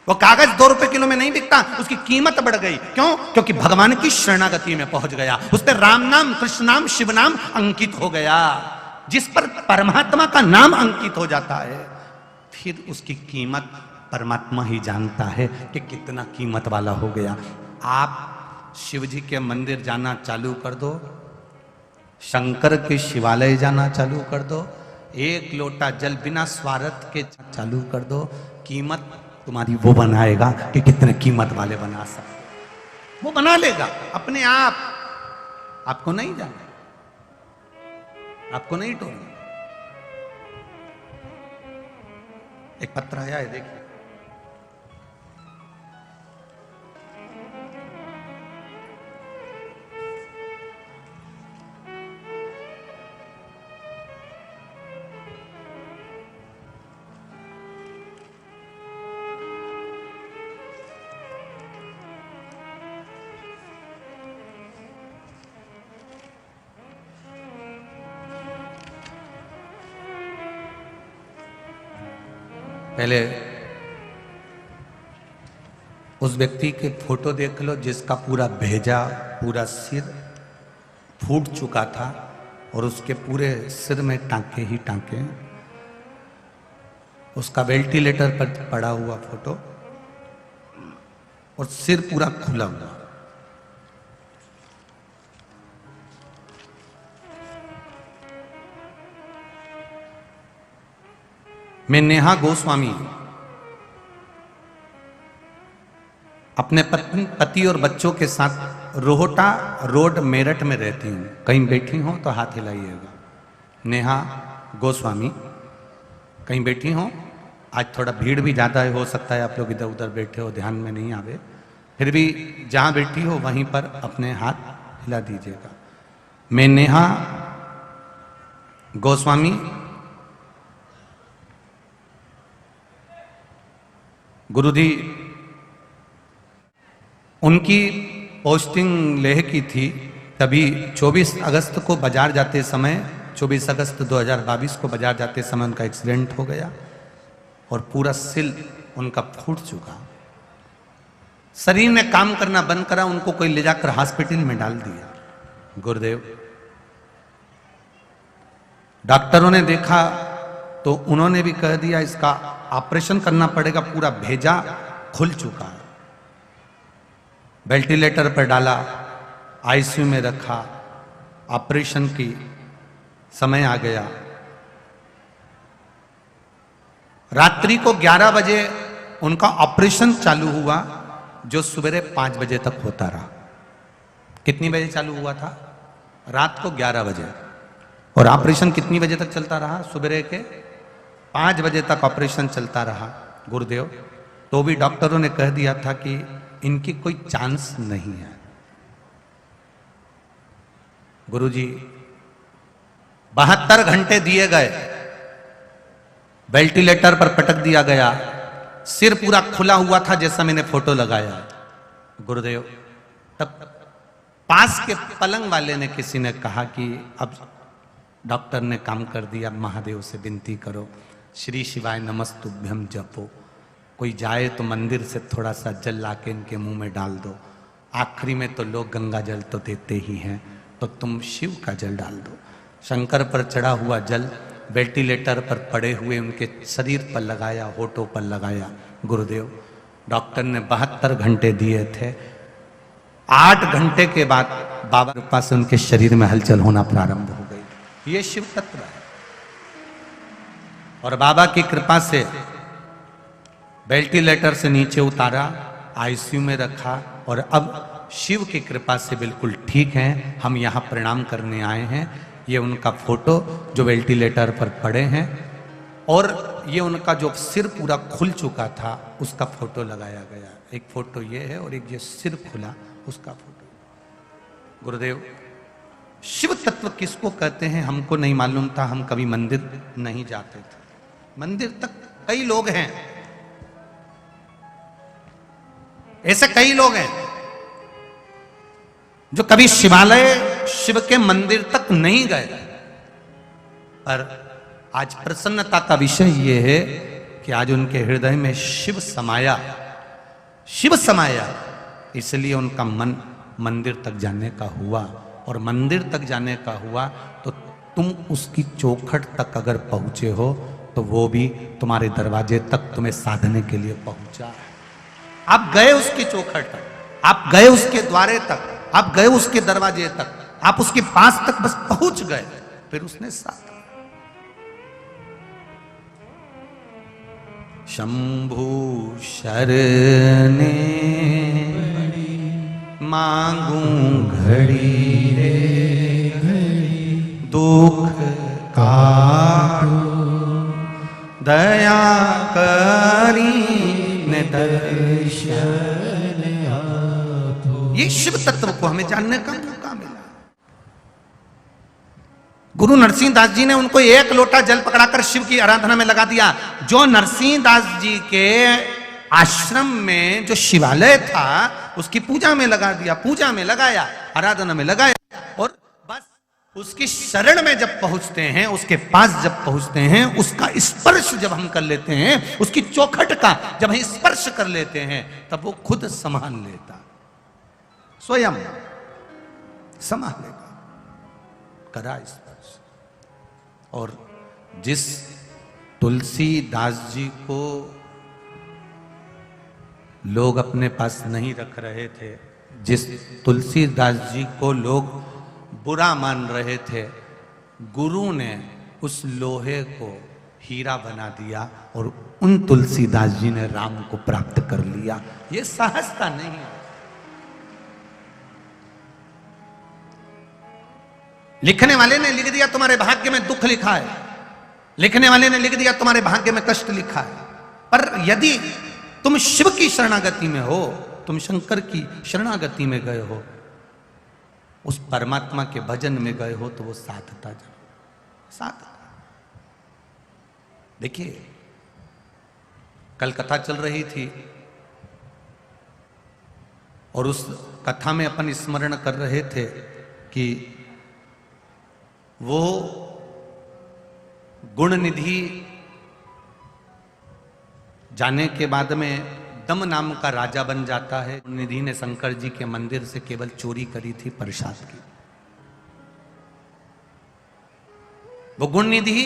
वो कागज 2 रुपए किलो में नहीं बिकता, उसकी कीमत बढ़ गई। क्यों? क्योंकि भगवान की शरणागति में पहुंच गया, उस पर राम नाम, कृष्ण नाम, शिव नाम अंकित हो गया। जिस पर परमात्मा का नाम अंकित हो जाता है, फिर उसकी कीमत परमात्मा ही जानता है कि कितना कीमत वाला हो गया। आप शिव जी के मंदिर जाना चालू कर दो, शंकर के शिवालय जाना चालू कर दो, 1 लोटा जल बिना स्वार्थ के चालू कर दो, कीमत तुम्हारी वो बनाएगा कि कितने कीमत वाले बना सकते, वो बना लेगा अपने आप। आपको नहीं जाना, आपको नहीं टोलना। एक पत्र आया है, देखिए। पहले उस व्यक्ति के फोटो देख लो जिसका पूरा भेजा, पूरा सिर फूट चुका था और उसके पूरे सिर में टांके ही टांके, उसका वेंटिलेटर पर पड़ा हुआ फोटो और सिर पूरा खुला हुआ, मैं नेहा गोस्वामी अपने पति और बच्चों के साथ रोहटा रोड मेरठ में रहती हूँ। कहीं बैठी हो तो हाथ हिलाइएगा। नेहा गोस्वामी कहीं बैठी हो? आज थोड़ा भीड़ भी ज़्यादा है, हो सकता है आप लोग इधर उधर बैठे हो, ध्यान में नहीं आवे, फिर भी जहाँ बैठी हो वहीं पर अपने हाथ हिला दीजिएगा। मैं नेहा गोस्वामी गुरुजी उनकी पोस्टिंग लेह की थी, तभी 24 अगस्त को बाजार जाते समय 24 अगस्त 2022 को बाजार जाते समय उनका एक्सीडेंट हो गया और पूरा सिल उनका फूट चुका। शरीर ने काम करना बंद करा, उनको कोई ले जाकर हॉस्पिटल में डाल दिया। गुरुदेव डॉक्टरों ने देखा तो उन्होंने भी कह दिया इसका ऑपरेशन करना पड़ेगा, पूरा भेजा खुल चुका है। वेंटिलेटर पर डाला, आईसीयू में रखा, ऑपरेशन की समय आ गया। रात्रि को 11 बजे उनका ऑपरेशन चालू हुआ, जो सवेरे 5 बजे तक होता रहा। कितनी बजे चालू हुआ था? रात को 11 बजे। और ऑपरेशन कितनी बजे तक चलता रहा? सवेरे के 5 बजे तक ऑपरेशन चलता रहा। गुरुदेव तो भी डॉक्टरों ने कह दिया था कि इनकी कोई चांस नहीं है। गुरुजी 72 घंटे दिए गए, वेंटिलेटर पर पटक दिया गया, सिर पूरा खुला हुआ था जैसा मैंने फोटो लगाया। गुरुदेव तब पास के पलंग वाले ने किसी ने कहा कि अब डॉक्टर ने काम कर दिया, महादेव से विनती करो, श्री शिवाय नमस्तुभ्यम जपो, कोई जाए तो मंदिर से थोड़ा सा जल लाके इनके मुंह में डाल दो। आखिरी में तो लोग गंगा जल तो देते ही हैं, तो तुम शिव का जल डाल दो। शंकर पर चढ़ा हुआ जल वेंटिलेटर पर पड़े हुए उनके शरीर पर लगाया, होठों पर लगाया। गुरुदेव डॉक्टर ने 72 घंटे दिए थे। 8 घंटे के बाद बाबा के पास उनके शरीर में हलचल होना प्रारंभ हो गई। ये शिव तत्व है। और बाबा की कृपा से वेंटिलेटर से नीचे उतारा, आईसीयू में रखा और अब शिव की कृपा से बिल्कुल ठीक हैं। हम यहाँ प्रणाम करने आए हैं। ये उनका फोटो जो वेंटिलेटर पर पड़े हैं और ये उनका जो सिर पूरा खुल चुका था उसका फोटो लगाया गया। एक फोटो ये है और एक ये सिर खुला उसका फोटो। गुरुदेव शिव तत्व किसको कहते हैं हमको नहीं मालूम था, हम कभी मंदिर नहीं जाते थे। मंदिर तक कई लोग हैं, ऐसे कई लोग हैं जो कभी शिवालय शिव के मंदिर तक नहीं गए। पर आज प्रसन्नता का विषय यह है कि आज उनके हृदय में शिव समाया, शिव समाया, इसलिए उनका मन मंदिर तक जाने का हुआ। और मंदिर तक जाने का हुआ तो तुम उसकी चौखट तक अगर पहुंचे हो तो वो भी तुम्हारे दरवाजे तक तुम्हें साधने के लिए पहुंचा। आप गए उसकी चौखट तक, आप गए उसके द्वारे तक, आप गए उसके दरवाजे तक, आप उसके पास तक बस पहुंच गए, फिर उसने साथ। शंभु शरणे मांगू घड़ी रे दुख काटो, दया करी ने दर्शन आपो। ये शिव तत्व को हमें जानने का मौका मिला। गुरु नरसिंह दास जी ने उनको एक लोटा जल पकड़ाकर शिव की आराधना में लगा दिया। जो नरसिंह दास जी के आश्रम में जो शिवालय था उसकी पूजा में लगा दिया, पूजा में लगाया, आराधना में लगाया। और बस उसकी शरण में जब पहुंचते हैं, उसके पास जब पहुंचते हैं, उसका स्पर्श जब हम कर लेते हैं, उसकी चौखट का जब हम स्पर्श कर लेते हैं, तब वो खुद संभाल लेता, स्वयं संभाल लेगा, करा स्पर्श। और जिस तुलसीदास जी को लोग अपने पास नहीं रख रहे थे, जिस तुलसीदास जी को लोग बुरा मान रहे थे, गुरु ने उस लोहे को हीरा बना दिया और उन तुलसीदास जी ने राम को प्राप्त कर लिया। ये सहजता नहीं है। लिखने वाले ने लिख दिया तुम्हारे भाग्य में दुख लिखा है, लिखने वाले ने लिख दिया तुम्हारे भाग्य में कष्ट लिखा है। पर यदि तुम शिव की शरणागति में हो, तुम शंकर की शरणागति में गए हो, उस परमात्मा के भजन में गए हो, तो वो साधता जरूर साधता। देखिए, कल कथा चल रही थी और उस कथा में अपन स्मरण कर रहे थे कि वो गुण निधि जाने के बाद में दम नाम का राजा बन जाता है। गुण निधि ने शंकर जी के मंदिर से केवल चोरी करी थी प्रसाद की। वो गुण निधि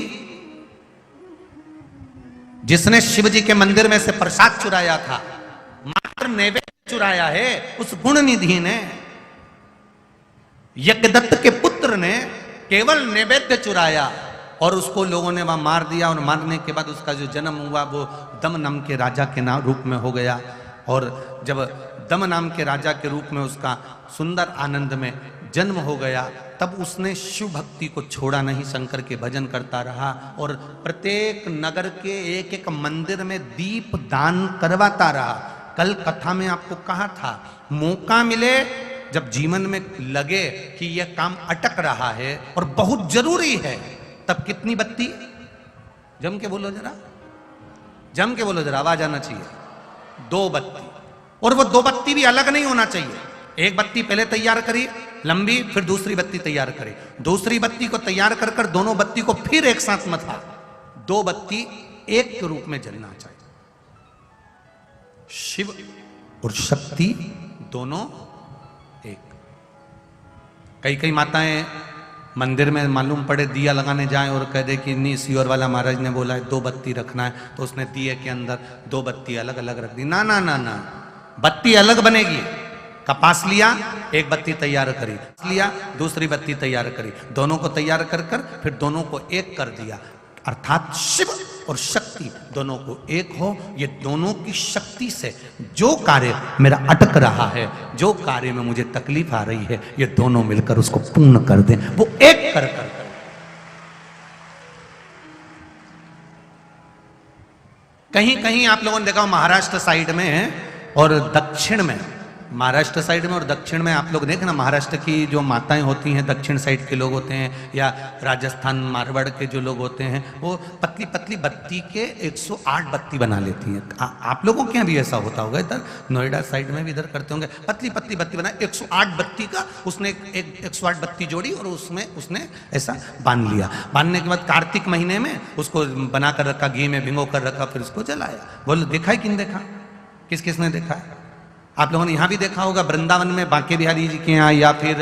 जिसने शिव जी के मंदिर में से प्रसाद चुराया था, मात्र नैवेद्य चुराया है, उस गुण निधि ने, यज्ञदत्त के पुत्र ने केवल नैवेद्य चुराया और उसको लोगों ने वहां मार दिया। और मारने के बाद उसका जो जन्म हुआ वो दम नाम के राजा के नाम रूप में हो गया। और जब दम नाम के राजा के रूप में उसका सुंदर आनंद में जन्म हो गया, तब उसने शिव भक्ति को छोड़ा नहीं, शंकर के भजन करता रहा और प्रत्येक नगर के एक एक मंदिर में दीप दान करवाता रहा। कल कथा में आपको कहा था, मौका मिले, जब जीवन में लगे कि यह काम अटक रहा है और बहुत जरूरी है, तब कितनी बत्ती, जम के बोलो जरा, जम के बोलो जरा, आवाज आना चाहिए, 2 बत्ती। और वो 2 बत्ती भी अलग नहीं होना चाहिए। एक बत्ती पहले तैयार करी लंबी, फिर दूसरी बत्ती तैयार करी, दूसरी बत्ती को तैयार कर कर दोनों बत्ती को फिर एक साथ मत था। 2 बत्ती एक के रूप में जलना चाहिए। शिव और शक्ति दोनों एक। कई माताएं मंदिर में मालूम पड़े दिया लगाने जाएं और कह दे कि नहीं, सियोर वाला महाराज ने बोला है 2 बत्ती रखना है, तो उसने दिए के अंदर 2 बत्ती अलग अलग रख दी। ना ना ना ना, बत्ती अलग बनेगी। कपास लिया, एक बत्ती तैयार करी, लिया दूसरी बत्ती तैयार करी, दोनों को तैयार कर कर फिर दोनों को एक कर दिया। अर्थात शिव और शक्ति दोनों को एक हो। ये दोनों की शक्ति से जो कार्य मेरा अटक रहा है, जो कार्य में मुझे तकलीफ आ रही है, ये दोनों मिलकर उसको पूर्ण कर दें। वो एक कर कर कहीं कहीं आप लोगों ने देखा महाराष्ट्र साइड में और दक्षिण में, महाराष्ट्र साइड में और दक्षिण में आप लोग देखना, महाराष्ट्र की जो माताएं होती हैं, दक्षिण साइड के लोग होते हैं, या राजस्थान मारवाड़ के जो लोग होते हैं, वो पतली पतली बत्ती के 108 बत्ती बना लेती हैं। आप लोगों के यहाँ भी ऐसा होता होगा, इधर नोएडा साइड में भी इधर करते होंगे, पतली पतली बत्ती बना 108 बत्ती का उसने एक 108 बत्ती जोड़ी और उसमें उसने ऐसा बांध लिया। बांधने के बाद कार्तिक महीने में उसको बना कर रखा, घी में भिगो कर रखा, फिर उसको जलाया। बोलो देखा है कि नहीं देखा? किस किसने देखा है? आप लोगों ने यहाँ भी देखा होगा, वृंदावन में बांके बिहारी जी के यहाँ, या फिर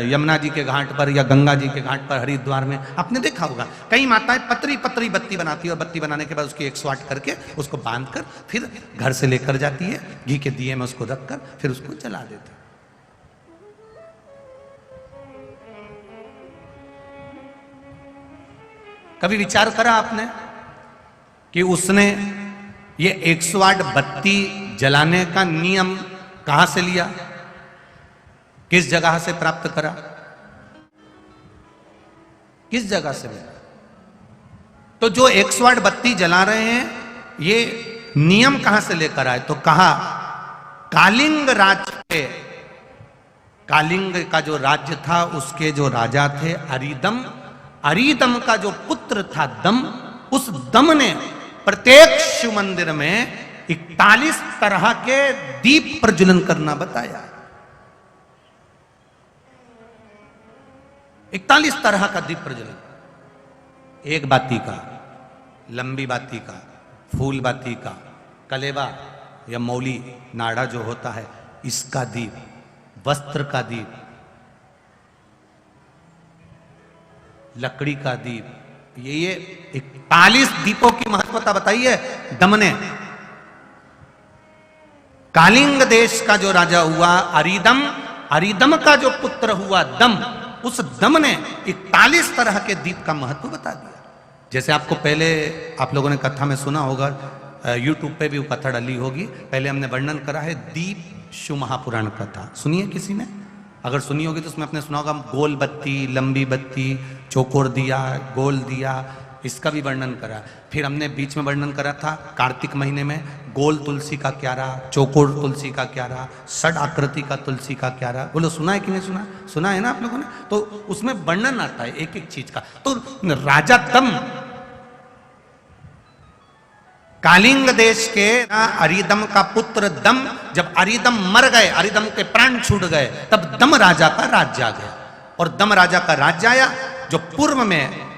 यमुना जी के घाट पर, या गंगा जी के घाट पर, हरिद्वार में आपने देखा होगा। कई माताएं पतरी पतरी बत्ती बनाती है और बत्ती बनाने के बाद उसकी 108 करके उसको बांध कर फिर घर से लेकर जाती है, घी के दिए में उसको रख कर फिर उसको जला देती है। कभी विचार करा आपने कि उसने ये 108 बत्ती जलाने का नियम कहां से लिया, किस जगह से प्राप्त करा, किस जगह से लिया? तो जो 108 बत्ती जला रहे हैं, ये नियम कहां से लेकर आए? तो कहा कालिंग राज के, कालिंग का जो राज्य था उसके जो राजा थे अरिदम, अरिदम का जो पुत्र था दम, उस दम ने प्रत्येक शिव मंदिर में 41 तरह के दीप प्रज्वलन करना बताया। 41 तरह का दीप प्रज्वलन, एक बाती का, लंबी बाती का, फूल बाती का, कलेवा या मौली नाड़ा जो होता है इसका दीप, वस्त्र का दीप, लकड़ी का दीप, ये 41 दीपों की महत्वता बताई है दम ने। कालिंग देश का जो राजा हुआ अरिदम, अरिदम का जो पुत्र हुआ दम, उस दम ने 41 तरह के दीप का महत्व बता दिया। जैसे आपको पहले आप लोगों ने कथा में सुना होगा, यूट्यूब पे भी वो कथा डली होगी, पहले हमने वर्णन करा है दीप शिव महापुराण कथा। सुनिए किसी ने, अगर सुनी होगी तो उसमें आपने सुना होगा गोल बत्ती, लंबी बत्ती, चौकोर दिया, गोल दिया, इसका भी वर्णन करा। फिर हमने बीच में वर्णन करा था कार्तिक महीने में गोल तुलसी का क्यारा, चौकोर तुलसी का क्यारा, षड आकृति का तुलसी का क्यारा। बोलो सुना है कि नहीं सुना? सुना है ना आप लोगों ने? तो उसमें वर्णन आता है एक एक चीज का। तो राजा दम, कालिंग देश के अरिदम का पुत्र दम, जब अरिदम मर गए, अरिदम के प्राण छूट गए, तब दम राजा का राज्य आ गया। और दम राजा का राज्य आया जो पूर्व में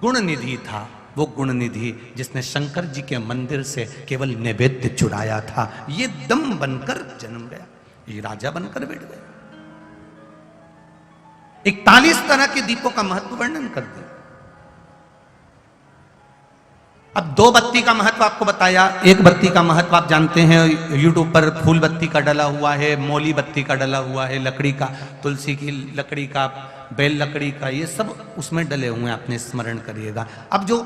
गुण निधि था, वो गुण निधि जिसने शंकर जी के मंदिर से केवल नैवेद्य चुराया था, ये दम बनकर जन्म गया, ये राजा बनकर बैठ गया। 41 तरह के दीपों का महत्व वर्णन कर दिया। अब 2 बत्ती का महत्व आपको बताया। 1 बत्ती का महत्व आप जानते हैं, यूट्यूब पर फूल बत्ती का डला हुआ है, मौली बत्ती का डला हुआ है, लकड़ी का, तुलसी की लकड़ी का, बेल लकड़ी का, ये सब उसमें डले हुए हैं, आपने स्मरण करिएगा। अब जो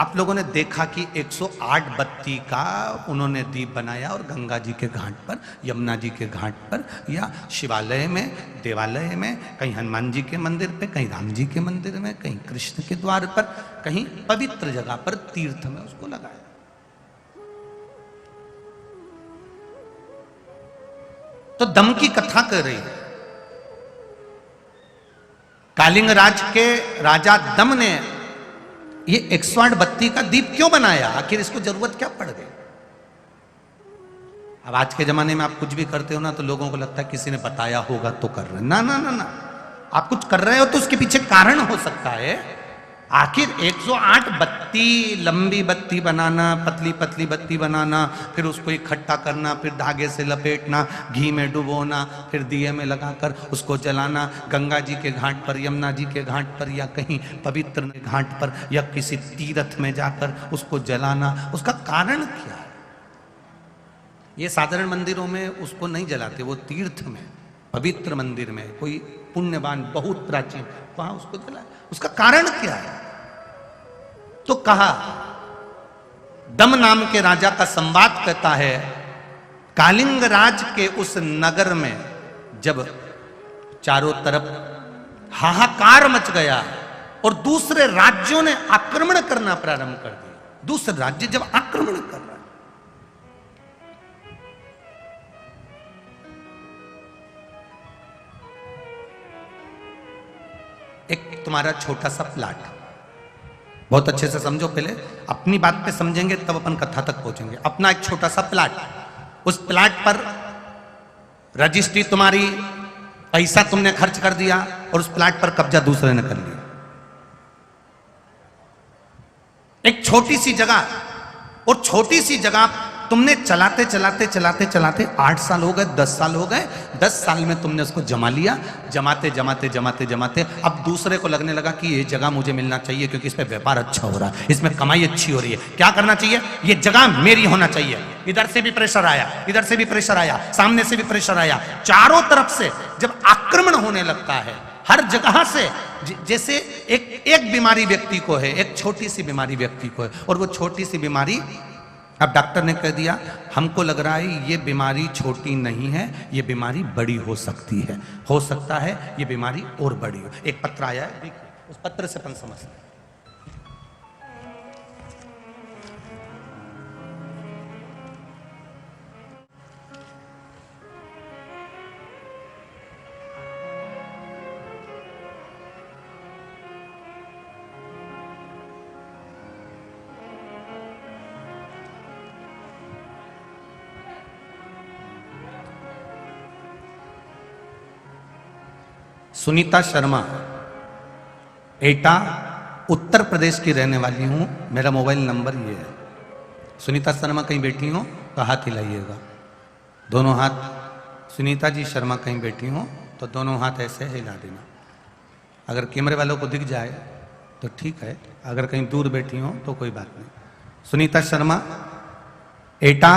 आप लोगों ने देखा कि 108 बत्ती का उन्होंने दीप बनाया और गंगा जी के घाट पर, यमुना जी के घाट पर, या शिवालय में, देवालय में, कहीं हनुमान जी के मंदिर पे, कहीं राम जी के मंदिर में, कहीं कृष्ण के द्वार पर, कहीं पवित्र जगह पर, तीर्थ में उसको लगाया। तो दम की कथा कर रही है। कालिंग राज के राजा दम ने ये 108 बत्ती का दीप क्यों बनाया? आखिर इसको जरूरत क्या पड़ गई? अब आज के जमाने में आप कुछ भी करते हो ना, तो लोगों को लगता है किसी ने बताया होगा तो कर रहे हैं। ना ना ना ना, आप कुछ कर रहे हो तो उसके पीछे कारण हो सकता है। आखिर 108 बत्ती, लंबी बत्ती बनाना, पतली पतली बत्ती बनाना, फिर उसको इकट्ठा करना, फिर धागे से लपेटना, घी में डुबोना, फिर दिए में लगाकर उसको जलाना, गंगा जी के घाट पर, यमुना जी के घाट पर, या कहीं पवित्र घाट पर, या किसी तीर्थ में जाकर उसको जलाना, उसका कारण क्या है? ये साधारण मंदिरों में उसको नहीं जलाते, वो तीर्थ में, पवित्र मंदिर में, कोई पुण्यवान बहुत प्राचीन, वहां उसको जलाए। उसका कारण क्या है? तो कहा, दम नाम के राजा का संवाद कहता है, कालिंग राज के उस नगर में जब चारों तरफ हाहाकार मच गया और दूसरे राज्यों ने आक्रमण करना प्रारंभ कर दिया, दूसरे राज्य जब आक्रमण कर रहा है, एक तुम्हारा छोटा सा प्लाट, बहुत अच्छे से समझो, पहले अपनी बात पे समझेंगे तब अपन कथा तक पहुंचेंगे। अपना एक छोटा सा प्लाट, उस प्लाट पर रजिस्ट्री तुम्हारी, पैसा तुमने खर्च कर दिया और उस प्लाट पर कब्जा दूसरे ने कर लिया। एक छोटी सी जगह, और छोटी सी जगह तुमने चलाते चलाते चलाते चलाते 8 साल हो गए, 10 साल हो गए, 10 साल में तुमने उसको जमा लिया। जमाते जमाते जमाते जमाते अब दूसरे को लगने लगा कि ये जगह मुझे मिलना चाहिए, क्योंकि इस पे व्यापार अच्छा हो रहा है, इसमें कमाई अच्छी हो रही है। क्या करना चाहिए? ये जगह मेरी होना चाहिए। इधर से भी प्रेशर आया, इधर से भी प्रेशर आया, सामने से भी प्रेशर आया, चारों तरफ से जब आक्रमण होने लगता है हर जगह से, जैसे एक बीमारी व्यक्ति को है, एक छोटी सी बीमारी व्यक्ति को है, और वो छोटी सी बीमारी, अब डॉक्टर ने कह दिया हमको लग रहा है ये बीमारी छोटी नहीं है, ये बीमारी बड़ी हो सकती है, हो सकता है ये बीमारी और बड़ी हो। एक पत्र आया है, देखिए, उस पत्र से अपन समझते हैं। सुनीता शर्मा, एटा, उत्तर प्रदेश की रहने वाली हूँ, मेरा मोबाइल नंबर ये है। सुनीता शर्मा कहीं बैठी हो तो हाथ हिलाइएगा, दोनों हाथ। सुनीता जी शर्मा कहीं बैठी हो तो दोनों हाथ ऐसे हिला देना। अगर कैमरे वालों को दिख जाए तो ठीक है, अगर कहीं दूर बैठी हो तो कोई बात नहीं। सुनीता शर्मा, एटा,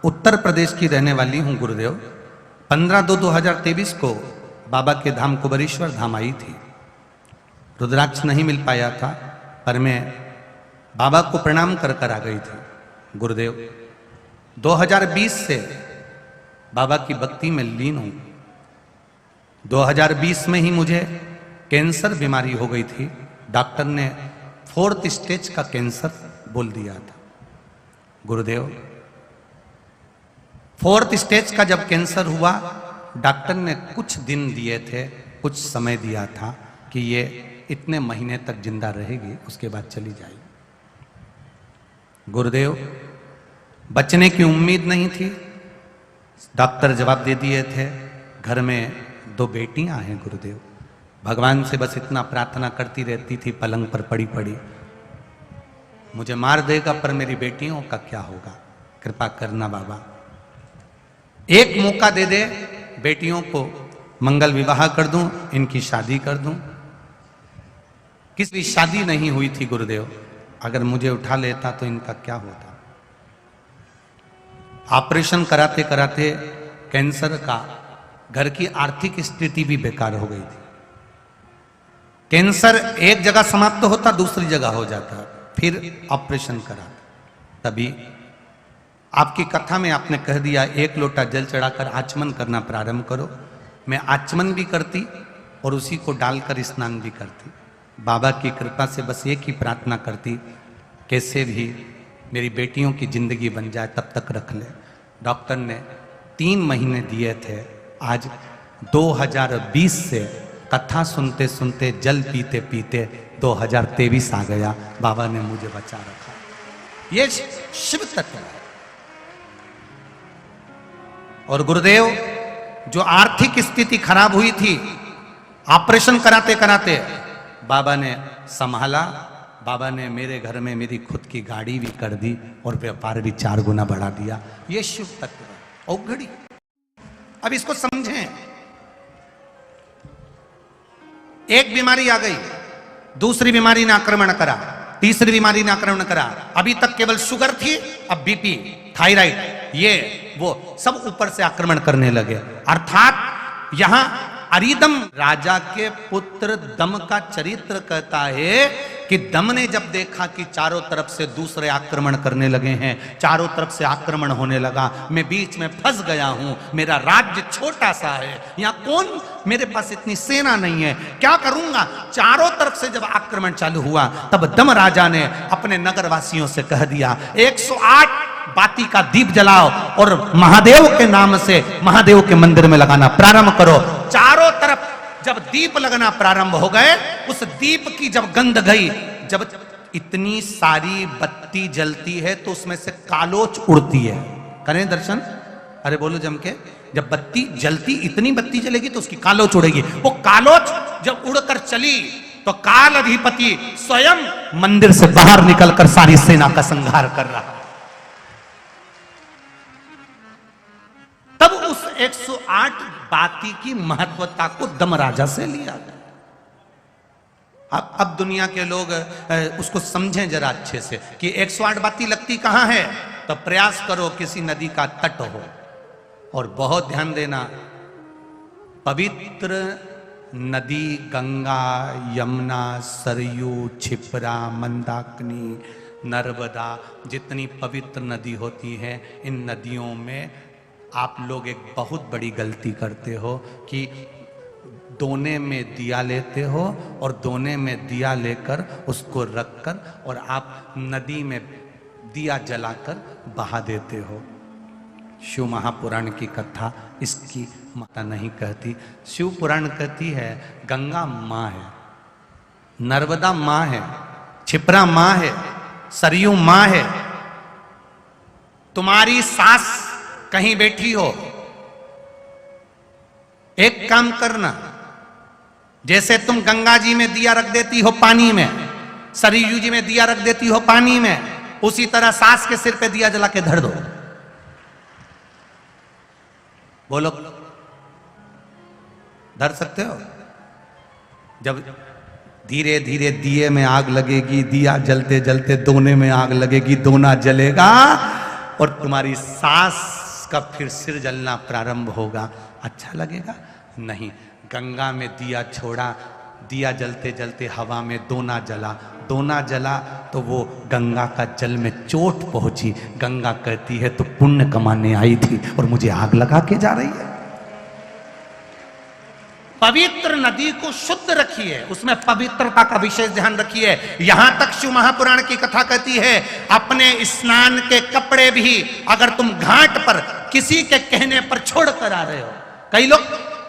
उत्तर प्रदेश की रहने वाली हूँ गुरुदेव। 15/2/2023 को बाबा के धाम कुबेरेश्वर धाम आई थी। रुद्राक्ष नहीं मिल पाया था, पर मैं बाबा को प्रणाम कर कर आ गई थी। गुरुदेव 2020 से बाबा की भक्ति में लीन हूं। 2020 में ही मुझे कैंसर बीमारी हो गई थी। डॉक्टर ने 4th स्टेज का कैंसर बोल दिया था। गुरुदेव 4th स्टेज का जब कैंसर हुआ, डॉक्टर ने कुछ दिन दिए थे, कुछ समय दिया था कि ये इतने महीने तक जिंदा रहेगी, उसके बाद चली जाएगी। गुरुदेव बचने की उम्मीद नहीं थी। डॉक्टर जवाब दे दिए थे, घर में 2 बेटियां हैं गुरुदेव। भगवान से बस इतना प्रार्थना करती रहती थी पलंग पर पड़ी पड़ी, मुझे मार देगा पर मेरी बेटियों का क्या होगा, कृपा करना बाबा, एक मौका दे दे, बेटियों को मंगल विवाह कर दूं, इनकी शादी कर दूं। किसी शादी नहीं हुई थी गुरुदेव, अगर मुझे उठा लेता तो इनका क्या होता। ऑपरेशन कराते कराते कैंसर का घर की आर्थिक स्थिति भी बेकार हो गई थी। कैंसर एक जगह समाप्त होता, दूसरी जगह हो जाता, फिर ऑपरेशन करा। तभी आपकी कथा में आपने कह दिया 1 लोटा जल चढ़ाकर आचमन करना प्रारंभ करो। मैं आचमन भी करती और उसी को डालकर स्नान भी करती। बाबा की कृपा से बस एक ही प्रार्थना करती, कैसे भी मेरी बेटियों की जिंदगी बन जाए, तब तक रख ले। डॉक्टर ने 3 महीने दिए थे। आज 2020 से कथा सुनते सुनते, जल पीते पीते 2023 आ गया। बाबा ने मुझे बचा रखा। ये शिव तत्व है। और गुरुदेव जो आर्थिक स्थिति खराब हुई थी, ऑपरेशन कराते कराते बाबा ने संभाला। बाबा ने मेरे घर में मेरी खुद की गाड़ी भी कर दी और व्यापार भी 4 गुना बढ़ा दिया। ये शिव तत्व है, औघड़ी। अब इसको समझें। एक बीमारी आ गई, दूसरी बीमारी ने आक्रमण करा, तीसरी बीमारी ने आक्रमण करा। अभी तक केवल शुगर थी, अब बीपी, थायराइड, ये वो सब ऊपर से आक्रमण करने लगे। अर्थात यहां अरिदम राजा के पुत्र दम का चरित्र कहता है कि दम ने जब देखा कि चारों तरफ से दूसरे आक्रमण करने लगे हैं, चारों तरफ से आक्रमण होने लगा, मैं बीच में फंस गया हूं, मेरा राज्य छोटा सा है, यहां कौन, मेरे पास इतनी सेना नहीं है, क्या करूंगा। चारों तरफ से जब आक्रमण चालू हुआ, तब दम राजा ने अपने नगरवासियों से कह दिया 108 बाती का दीप जलाओ और महादेव के नाम से महादेव के मंदिर में लगाना प्रारंभ करो। चारों तरफ जब दीप लगना प्रारंभ हो गए, उस दीप की जब गंध गई, जब इतनी सारी बत्ती जलती है तो उसमें से कालोच उड़ती है। करें दर्शन, अरे बोलो जम के। जब बत्ती जलती, इतनी बत्ती जलेगी तो उसकी कालोच उड़ेगी। वो कालोच जब उड़कर चली तो काल अधिपति स्वयं मंदिर से बाहर निकलकर सारी सेना का संहार कर रहा। तब उस 108 बाती की महत्वता को दम राजा से लिया गया। अब दुनिया के लोग उसको समझें जरा अच्छे से कि 108 बाती लगती कहां है। तो प्रयास करो किसी नदी का तट हो, और बहुत ध्यान देना, पवित्र नदी गंगा, यमुना, सरयू, क्षिप्रा, मंदाकिनी, नर्मदा, जितनी पवित्र नदी होती हैं, इन नदियों में आप लोग एक बहुत बड़ी गलती करते हो कि दोने में दिया लेते हो और दोने में दिया लेकर उसको रखकर और आप नदी में दिया जलाकर बहा देते हो। शिव महापुराण की कथा इसकी माता नहीं कहती। शिव पुराण कहती है गंगा माँ है, नर्मदा माँ है, क्षिप्रा माँ है, सरयू माँ है। तुम्हारी सास कहीं बैठी हो, एक काम करना, जैसे तुम गंगा जी में दिया रख देती हो पानी में, सरयू जी में दिया रख देती हो पानी में, उसी तरह सास के सिर पे दिया जला के धर दो। बोलो, धर सकते हो? जब धीरे धीरे दिए में आग लगेगी, दिया जलते जलते दोने में आग लगेगी, दोना जलेगा और तुम्हारी सास का फिर सिर जलना प्रारंभ होगा। अच्छा लगेगा? नहीं। गंगा में दिया छोड़ा, दिया जलते जलते हवा में दोना जला, दोना जला तो वो गंगा का जल में चोट पहुंची। गंगा कहती है तो पुण्य कमाने आई थी और मुझे आग लगा के जा रही है। पवित्र नदी को शुद्ध रखिए, उसमें पवित्रता का विशेष ध्यान रखिए। यहां तक शिव महापुराण की कथा कहती है अपने स्नान के कपड़े भी अगर तुम घाट पर किसी के कहने पर छोड़ कर आ रहे हो, कई लोग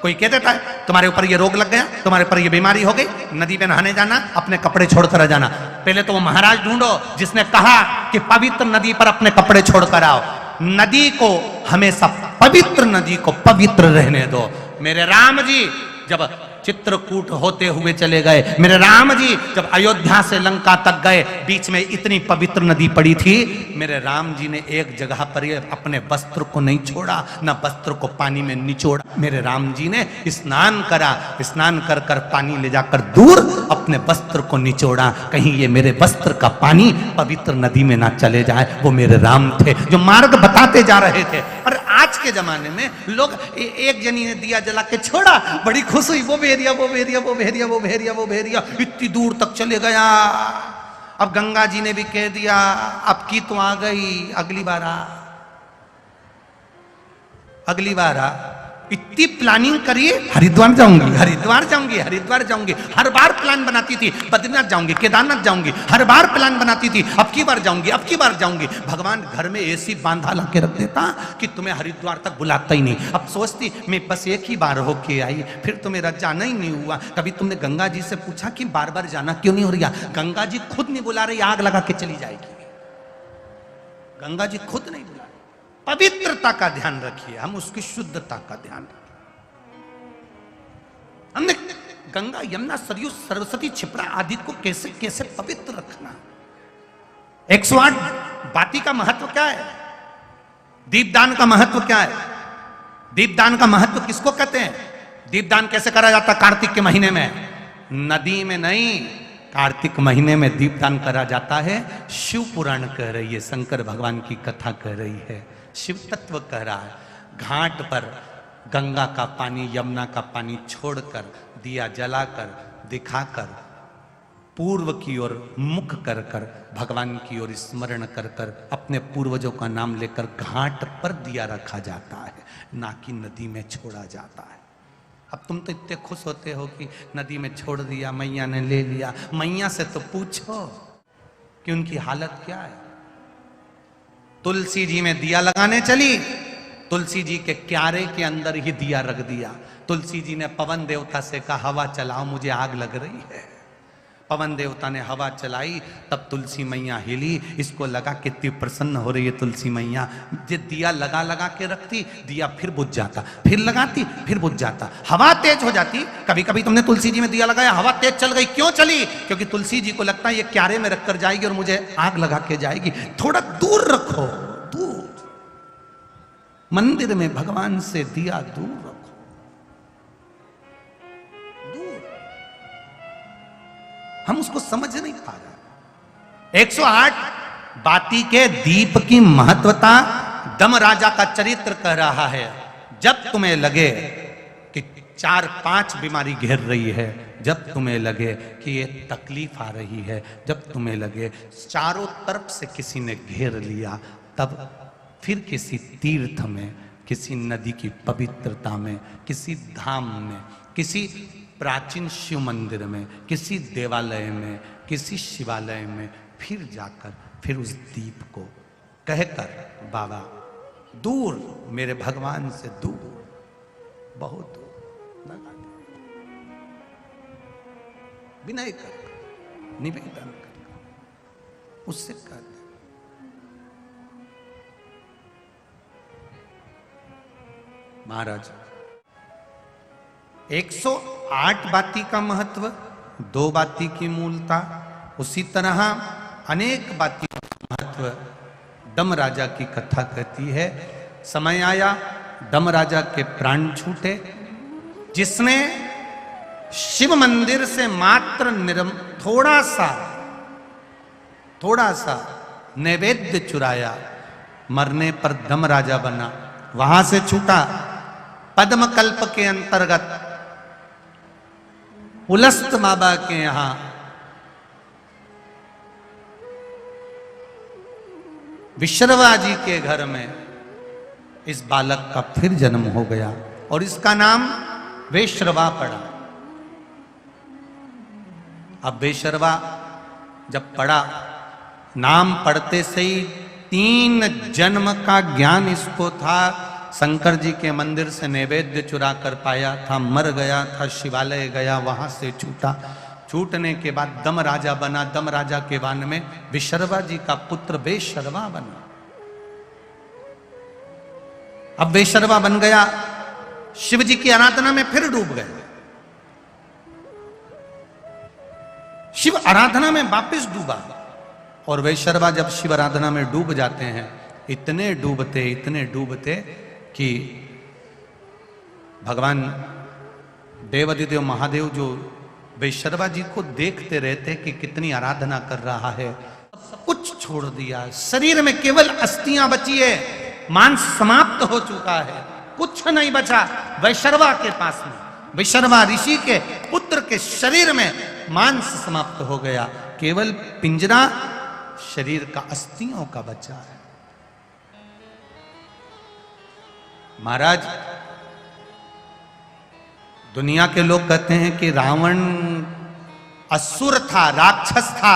कोई कह देता है तुम्हारे ऊपर ये रोग लग गया, तुम्हारे ऊपर ये बीमारी हो गई, नदी में नहाने जाना, अपने कपड़े छोड़कर आ जाना। पहले तो वो महाराज ढूंढो जिसने कहा कि पवित्र नदी पर अपने कपड़े छोड़कर आओ। नदी को हमेशा पवित्र नदी को पवित्र रहने दो। मेरे राम जी जब चित्रकूट होते हुए चले गए, मेरे राम जी जब अयोध्या से लंका तक गए, बीच में इतनी पवित्र नदी पड़ी थी, मेरे राम जी ने एक जगह पर अपने वस्त्र को नहीं छोड़ा, न वस्त्र को पानी में निचोड़ा। मेरे राम जी ने स्नान करा, स्नान कर कर पानी ले जाकर दूर अपने वस्त्र को निचोड़ा, कहीं ये मेरे वस्त्र का पानी पवित्र नदी में ना चले जाए। वो मेरे राम थे जो मार्ग बताते जा रहे थे। और आज के जमाने में लोग एक जनी ने दिया जला के छोड़ा, बड़ी खुश हुई, वो भेरिया वो भेरिया वो भेरिया वो भेरिया वो भेरिया इतनी दूर तक चले गया। अब गंगा जी ने भी कह दिया अब की तो आ गई, अगली बार आ, अगली बार आ। इतनी प्लानिंग करिए, हरिद्वार जाऊंगी, हरिद्वार जाऊंगी, हरिद्वार जाऊंगी, हर बार प्लान बनाती थी, बद्रीनाथ जाऊंगी, केदारनाथ जाऊंगी, हर बार प्लान बनाती थी, अब की बार जाऊंगी, अब की बार जाऊंगी। भगवान घर में ऐसी बांधा ला के रख देता कि तुम्हें हरिद्वार तक बुलाता ही नहीं। अब सोचती मैं बस एक ही बार होके आई, फिर तो मेरा जाना ही नहीं हुआ। कभी तुमने गंगा जी से पूछा कि बार बार जाना क्यों नहीं हो रहा? गंगा जी खुद नहीं बुला रही, आग लगा के चली जाएगी। गंगा जी खुद नहीं बुला। पवित्रता का ध्यान रखिए, हम उसकी शुद्धता का ध्यान रखें। हमने गंगा, यमुना, सरयू, सरस्वती, क्षिप्रा आदि को कैसे कैसे पवित्र रखना। 108 बाती का महत्व क्या है? दीपदान का महत्व क्या है? दीपदान का महत्व किसको कहते हैं? दीपदान कैसे करा जाता? कार्तिक के महीने में, नदी में नहीं, कार्तिक महीने में दीपदान करा जाता है। शिव पुराण कह रही है, शंकर भगवान की कथा कह रही है, शिव तत्व कह रहा है। घाट पर गंगा का पानी, यमुना का पानी छोड़कर, दिया जलाकर, दिखाकर, पूर्व की ओर मुख कर कर, भगवान की ओर स्मरण कर कर, अपने पूर्वजों का नाम लेकर घाट पर दिया रखा जाता है, ना कि नदी में छोड़ा जाता है। अब तुम तो इतने खुश होते हो कि नदी में छोड़ दिया, मैया ने ले लिया। मैया से तो पूछो कि उनकी हालत क्या है। तुलसी जी में दिया लगाने चली, तुलसी जी के क्यारे के अंदर ही दिया रख दिया। तुलसी जी ने पवन देवता से कहा हवा चलाओ, मुझे आग लग रही है। पवन देवता ने हवा चलाई, तब तुलसी मैया हिली। इसको लगा कितनी प्रसन्न हो रही है तुलसी मैया। जो दिया लगा लगा के रखती, दिया फिर बुझ जाता, फिर लगाती, फिर बुझ जाता, हवा तेज हो जाती। कभी कभी तुमने तुलसी जी में दिया लगाया, हवा तेज चल गई, क्यों चली? क्योंकि तुलसी जी को लगता है ये क्यारे में रखकर जाएगी और मुझे आग लगा के जाएगी। थोड़ा दूर रखो, दूर। मंदिर में भगवान से दिया दूर रखो, दूर। हम उसको समझ नहीं पा रहे। 108 बाती के दीप की महत्वता दम राजा का चरित्र कह रहा है। जब तुम्हें लगे कि 4-5 बीमारी घेर रही है, जब तुम्हें लगे कि ये तकलीफ आ रही है, जब तुम्हें लगे चारों तरफ से किसी ने घेर लिया, तब फिर किसी तीर्थ में, किसी नदी की पवित्रता में, किसी धाम में, किसी प्राचीन शिव मंदिर में, किसी देवालय में, किसी शिवालय में फिर जाकर, फिर उस दीप को कहकर बाबा दूर, मेरे भगवान से दूर, बहुत दूर लगा दे, विनय कर, निवेदन कर, उससे कर। महाराज 108 बाती का महत्व, 2 बाती की मूलता, उसी तरह अनेक बाती का महत्व दम राजा की कथा कहती है। समय आया, दम राजा के प्राण छूटे, जिसने शिव मंदिर से मात्र थोड़ा सा नैवेद्य चुराया, मरने पर दम राजा बना, वहां से छूटा। पद्म कल्प के अंतर्गत उलस्त बाबा के यहां विश्रवा जी के घर में इस बालक का फिर जन्म हो गया और इसका नाम वेश्रवा पड़ा। अब वेश्रवा जब पड़ा, नाम पढ़ते से ही 3 जन्म का ज्ञान इसको था। शंकर जी के मंदिर से नैवेद्य चुरा कर पाया था, मर गया था, शिवालय गया, वहां से छूटा। छूटने के बाद दम राजा बना, दम राजा के वन में विश्रवा जी का पुत्र वेश्रवा बना। अब वेश्रवा बन गया, शिव जी की आराधना में फिर डूब गए। शिव आराधना में वापस डूबा। और वेश्रवा जब शिव आराधना में डूब जाते हैं, इतने डूबते कि भगवान देवादिदेव महादेव जो वेश्रवा जी को देखते रहते कि कितनी आराधना कर रहा है, कुछ छोड़ दिया। शरीर में केवल अस्थियां बची है, मांस समाप्त हो चुका है, कुछ नहीं बचा। वेश्रवा के पास में, विश्रवा ऋषि के पुत्र के शरीर में मांस समाप्त हो गया, केवल पिंजरा शरीर का अस्थियों का बचा है। महाराज, दुनिया के लोग कहते हैं कि रावण असुर था, राक्षस था,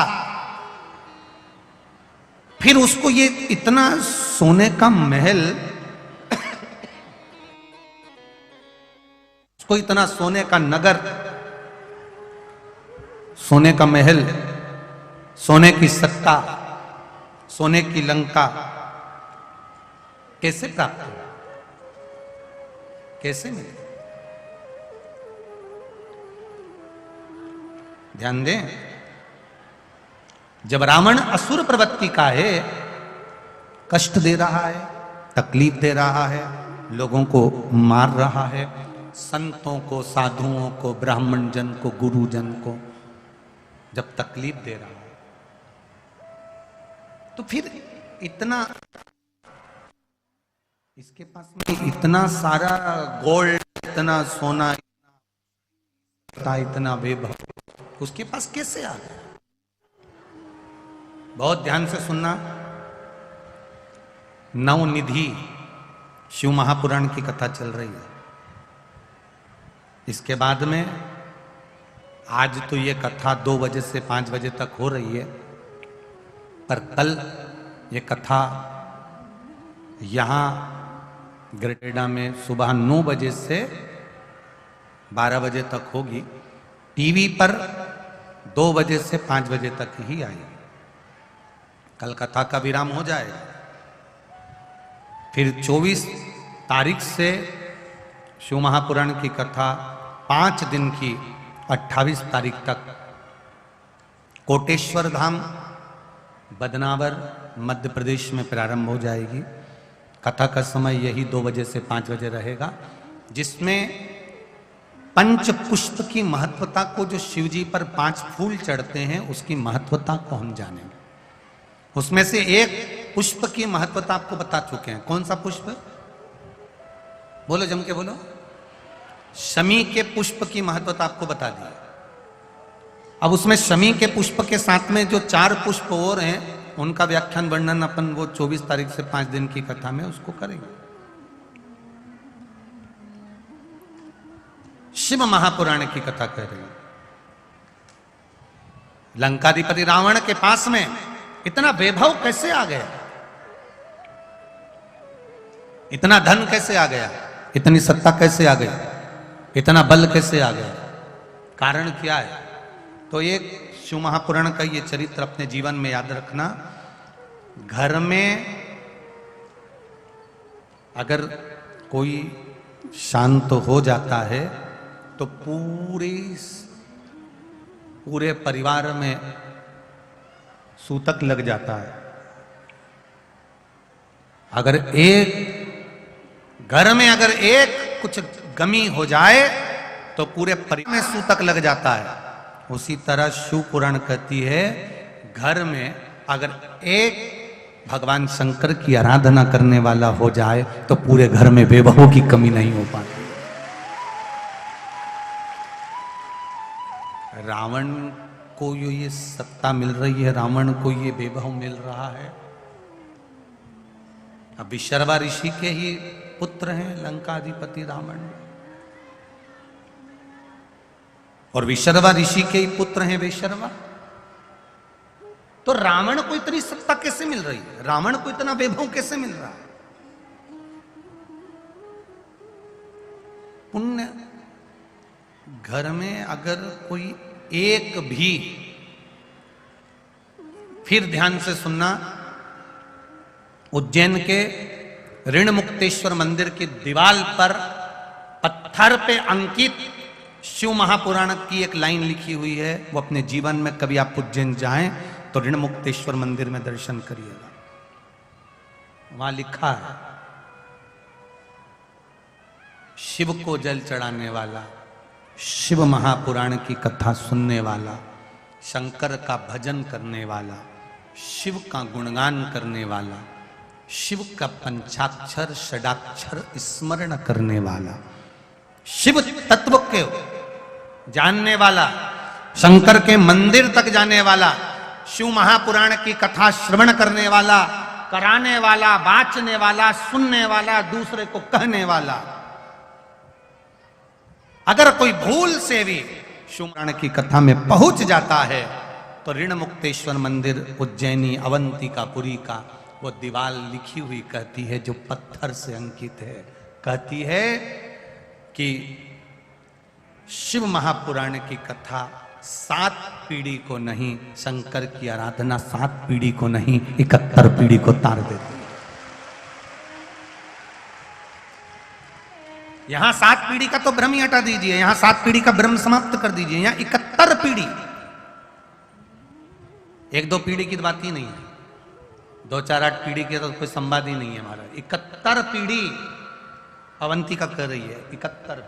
फिर उसको ये इतना सोने का महल, उसको इतना सोने का नगर, सोने का महल, सोने की सत्ता, सोने की लंका कैसे प्राप्त हुआ, कैसे मिले? ध्यान दें, जब रावण असुर प्रवृत्ति का है, कष्ट दे रहा है, तकलीफ दे रहा है, लोगों को मार रहा है, संतों को, साधुओं को, ब्राह्मण जन को, गुरुजन को जब तकलीफ दे रहा है, तो फिर इतना, इसके पास में इतना सारा गोल्ड, इतना सोना, इतना वैभव, उसके पास कैसे आ गया? बहुत ध्यान से सुनना। नवनिधि शिव महापुराण की कथा चल रही है। इसके बाद में आज तो ये कथा 2 बजे से 5 बजे तक हो रही है, पर कल ये कथा यहाँ ग्रेटेडा में सुबह 9 बजे से 12 बजे तक होगी। टीवी पर 2 बजे से 5 बजे तक ही आएगी। कल कथा का विराम हो जाएगा। फिर 24 तारीख से शिव महापुराण की कथा 5 दिन की 28 तारीख तक कोटेश्वर धाम, बदनावर, मध्य प्रदेश में प्रारंभ हो जाएगी। कथा का समय यही 2 बजे से 5 बजे रहेगा, जिसमें पंच पुष्प की महत्वता को, जो शिव जी पर 5 फूल चढ़ते हैं, उसकी महत्वता को हम जानेंगे। उसमें से एक पुष्प की महत्वता आपको बता चुके हैं। कौन सा पुष्प? बोलो, जम के बोलो। शमी के पुष्प की महत्वता आपको बता दी। अब उसमें शमी के पुष्प के साथ में जो 4 पुष्प और हैं, उनका व्याख्यान वर्णन अपन वो 24 तारीख से 5 दिन की कथा में उसको करेंगे। शिव महापुराण की कथा कह रही है। लंकाधिपति रावण के पास में इतना वैभव कैसे आ गया? इतना धन कैसे आ गया? इतनी सत्ता कैसे आ गई? इतना बल कैसे आ गया? कारण क्या है? तो एक शिव महापुराण का ये चरित्र अपने जीवन में याद रखना। घर में अगर कोई शांत हो जाता है तो पूरे परिवार में सूतक लग जाता है। अगर एक घर में अगर एक कुछ गमी हो जाए तो पूरे परिवार में सूतक लग जाता है। उसी तरह शिव पुराण कहती है, घर में अगर एक भगवान शंकर की आराधना करने वाला हो जाए तो पूरे घर में वैभवों की कमी नहीं हो पाती। रावण को ये सत्ता मिल रही है, रावण को ये वैभव मिल रहा है। अब विशर्वा ऋषि के ही पुत्र हैं लंकाधिपति रावण, और विशर्वा ऋषि के ही पुत्र हैं वैशर्वा। तो रावण को इतनी सत्ता कैसे मिल रही है, रावण को इतना वैभव कैसे मिल रहा है? पुण्य घर में अगर कोई एक भी, फिर ध्यान से सुनना, उज्जैन के ऋण मुक्तेश्वर मंदिर की दीवार पर पत्थर पे अंकित शिव महापुराण की एक लाइन लिखी हुई है, वो अपने जीवन में कभी आप उज्जैन जाएं तो ऋण मुक्तेश्वर मंदिर में दर्शन करिएगा। वहां लिखा है, शिव को जल चढ़ाने वाला, शिव महापुराण की कथा सुनने वाला, शंकर का भजन करने वाला, शिव का गुणगान करने वाला, शिव का पंचाक्षर षडाक्षर स्मरण करने वाला, शिव तत्व के जानने वाला, शंकर के मंदिर तक जाने वाला, शिव महापुराण की कथा श्रवण करने वाला, कराने वाला, बांचने वाला, सुनने वाला, दूसरे को कहने वाला, अगर कोई भूल से भी शिव पुराण की कथा में पहुंच जाता है तो ऋण मुक्तेश्वर मंदिर उज्जैनी अवंतिकापुरी का वो दीवार लिखी हुई कहती है, जो पत्थर से अंकित है, कहती है कि शिव महापुराण की कथा 7 पीढ़ी को नहीं, शंकर की आराधना 7 पीढ़ी को नहीं 71 पीढ़ी को तार देती है। यहां 7 पीढ़ी का तो भ्रम ही हटा दीजिए, यहां 7 पीढ़ी का भ्रम समाप्त कर दीजिए, यहां 71 पीढ़ी, 1-2 पीढ़ी की बात ही नहीं है, 2-4-8 पीढ़ी की तो कोई संवाद ही नहीं है हमारा। 71 पीढ़ी अवंतिका कर रही है, 71।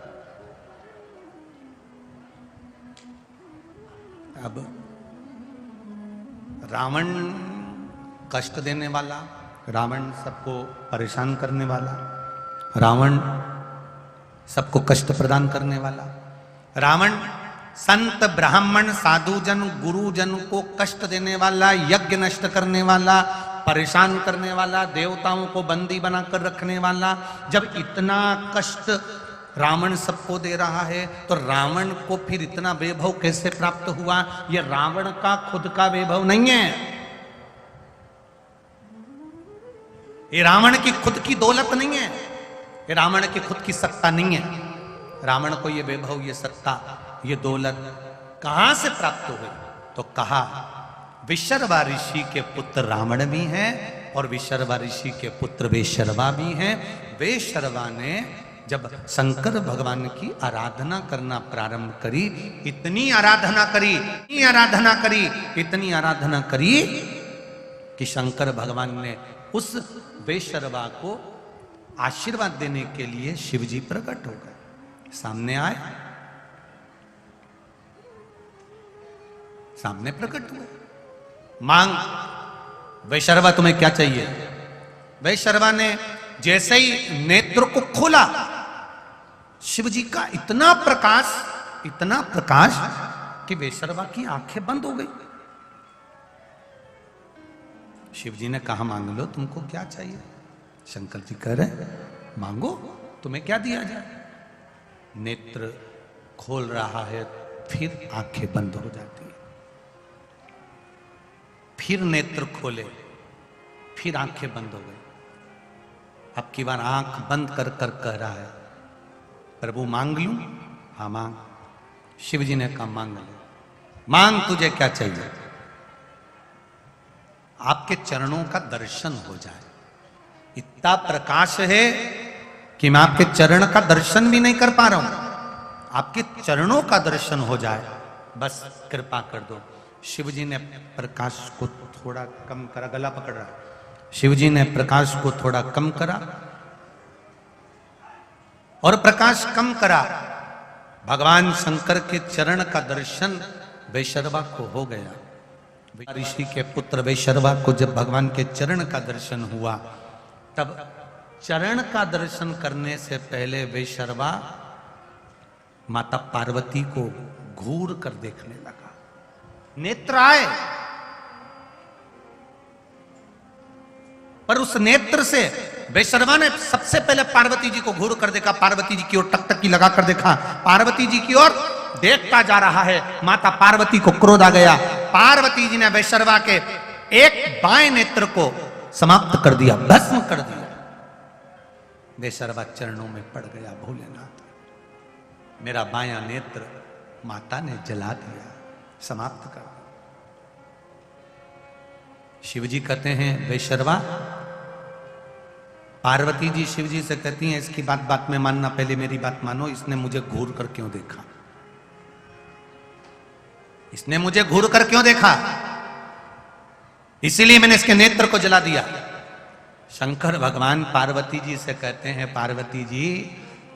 अब रावण कष्ट देने वाला, रावण सबको परेशान करने वाला, रावण सबको कष्ट प्रदान करने वाला, रावण संत ब्राह्मण साधुजन गुरुजन को कष्ट देने वाला, यज्ञ नष्ट करने वाला, परेशान करने वाला, देवताओं को बंदी बनाकर रखने वाला। जब इतना कष्ट रावण सबको दे रहा है तो रावण को फिर इतना वैभव कैसे प्राप्त हुआ? यह रावण का खुद का वैभव नहीं है, ये रावण की खुद की दौलत नहीं है, ये रावण की खुद की सत्ता नहीं है। रावण को ये वैभव, ये सत्ता, ये दौलत कहां से प्राप्त हुई? तो कहा विशर्वा ऋषि के पुत्र रावण भी हैं और विशर्वा ऋषि के पुत्र वैशर्वा भी हैं। वैशर्वा ने जब शंकर भगवान की आराधना करना प्रारंभ करी, इतनी आराधना करी, इतनी आराधना करी, इतनी आराधना करी कि शंकर भगवान ने उस वैशर्वा को आशीर्वाद देने के लिए शिवजी प्रकट हो गए, सामने आए, सामने प्रकट हुए। मांग, वैशर्वा तुम्हें क्या चाहिए? वैशर्वा ने जैसे ही नेत्र को खोला, शिवजी का इतना प्रकाश कि वैशर्वा की आंखें बंद हो गई। शिवजी ने कहा मांग लो, तुमको क्या चाहिए? शंकर जी कह रहे मांगो, तुम्हें क्या दिया जाए? नेत्र खोल रहा है, फिर आंखें बंद हो जाती है, फिर नेत्र खोले, फिर आंखें बंद हो गई। अब की बार आंख बंद कर कर कह रहा है प्रभु मांग लूं? हाँ मांग। शिवजी ने कहा मांग ले, मांग तुझे क्या चाहिए? आपके चरणों का दर्शन हो जाए। इतना प्रकाश है कि मैं आपके चरण का दर्शन भी नहीं कर पा रहा हूं, आपके चरणों का दर्शन हो जाए, बस कृपा कर दो। शिवजी ने प्रकाश को थोड़ा कम करा, गला पकड़ रहा है। शिवजी ने प्रकाश को थोड़ा कम करा और प्रकाश कम करा, भगवान शंकर के चरण का दर्शन वैशर्वा को हो गया। ऋषि के पुत्र वैशर्वा को जब भगवान के चरण का दर्शन हुआ, तब चरण का दर्शन करने से पहले वैशर्वा माता पार्वती को घूर कर देखने लगा। नेत्र आए, पर उस नेत्र से वैश्रवा ने सबसे पहले पार्वती जी को घूर कर देखा, पार्वती जी की ओर टकटकी लगा कर देखा, पार्वती जी की ओर देखता जा रहा है। माता पार्वती को क्रोध आ गया। पार्वती जी ने वैश्रवा के एक बाएं नेत्र को समाप्त कर दिया, भस्म कर दिया। वैश्रवा चरणों में पड़ गया, भोलेनाथ मेरा बायां नेत्र माता ने जला दिया, समाप्त कर दिया। शिवजी कहते हैं वैश्रवा, पार्वती जी शिव जी से कहती हैं इसकी बात में मानना, पहले मेरी बात मानो, इसने मुझे घूर कर क्यों देखा? इसने मुझे घूर कर क्यों देखा? इसीलिए मैंने इसके नेत्र को जला दिया। शंकर भगवान पार्वती जी से कहते हैं, पार्वती जी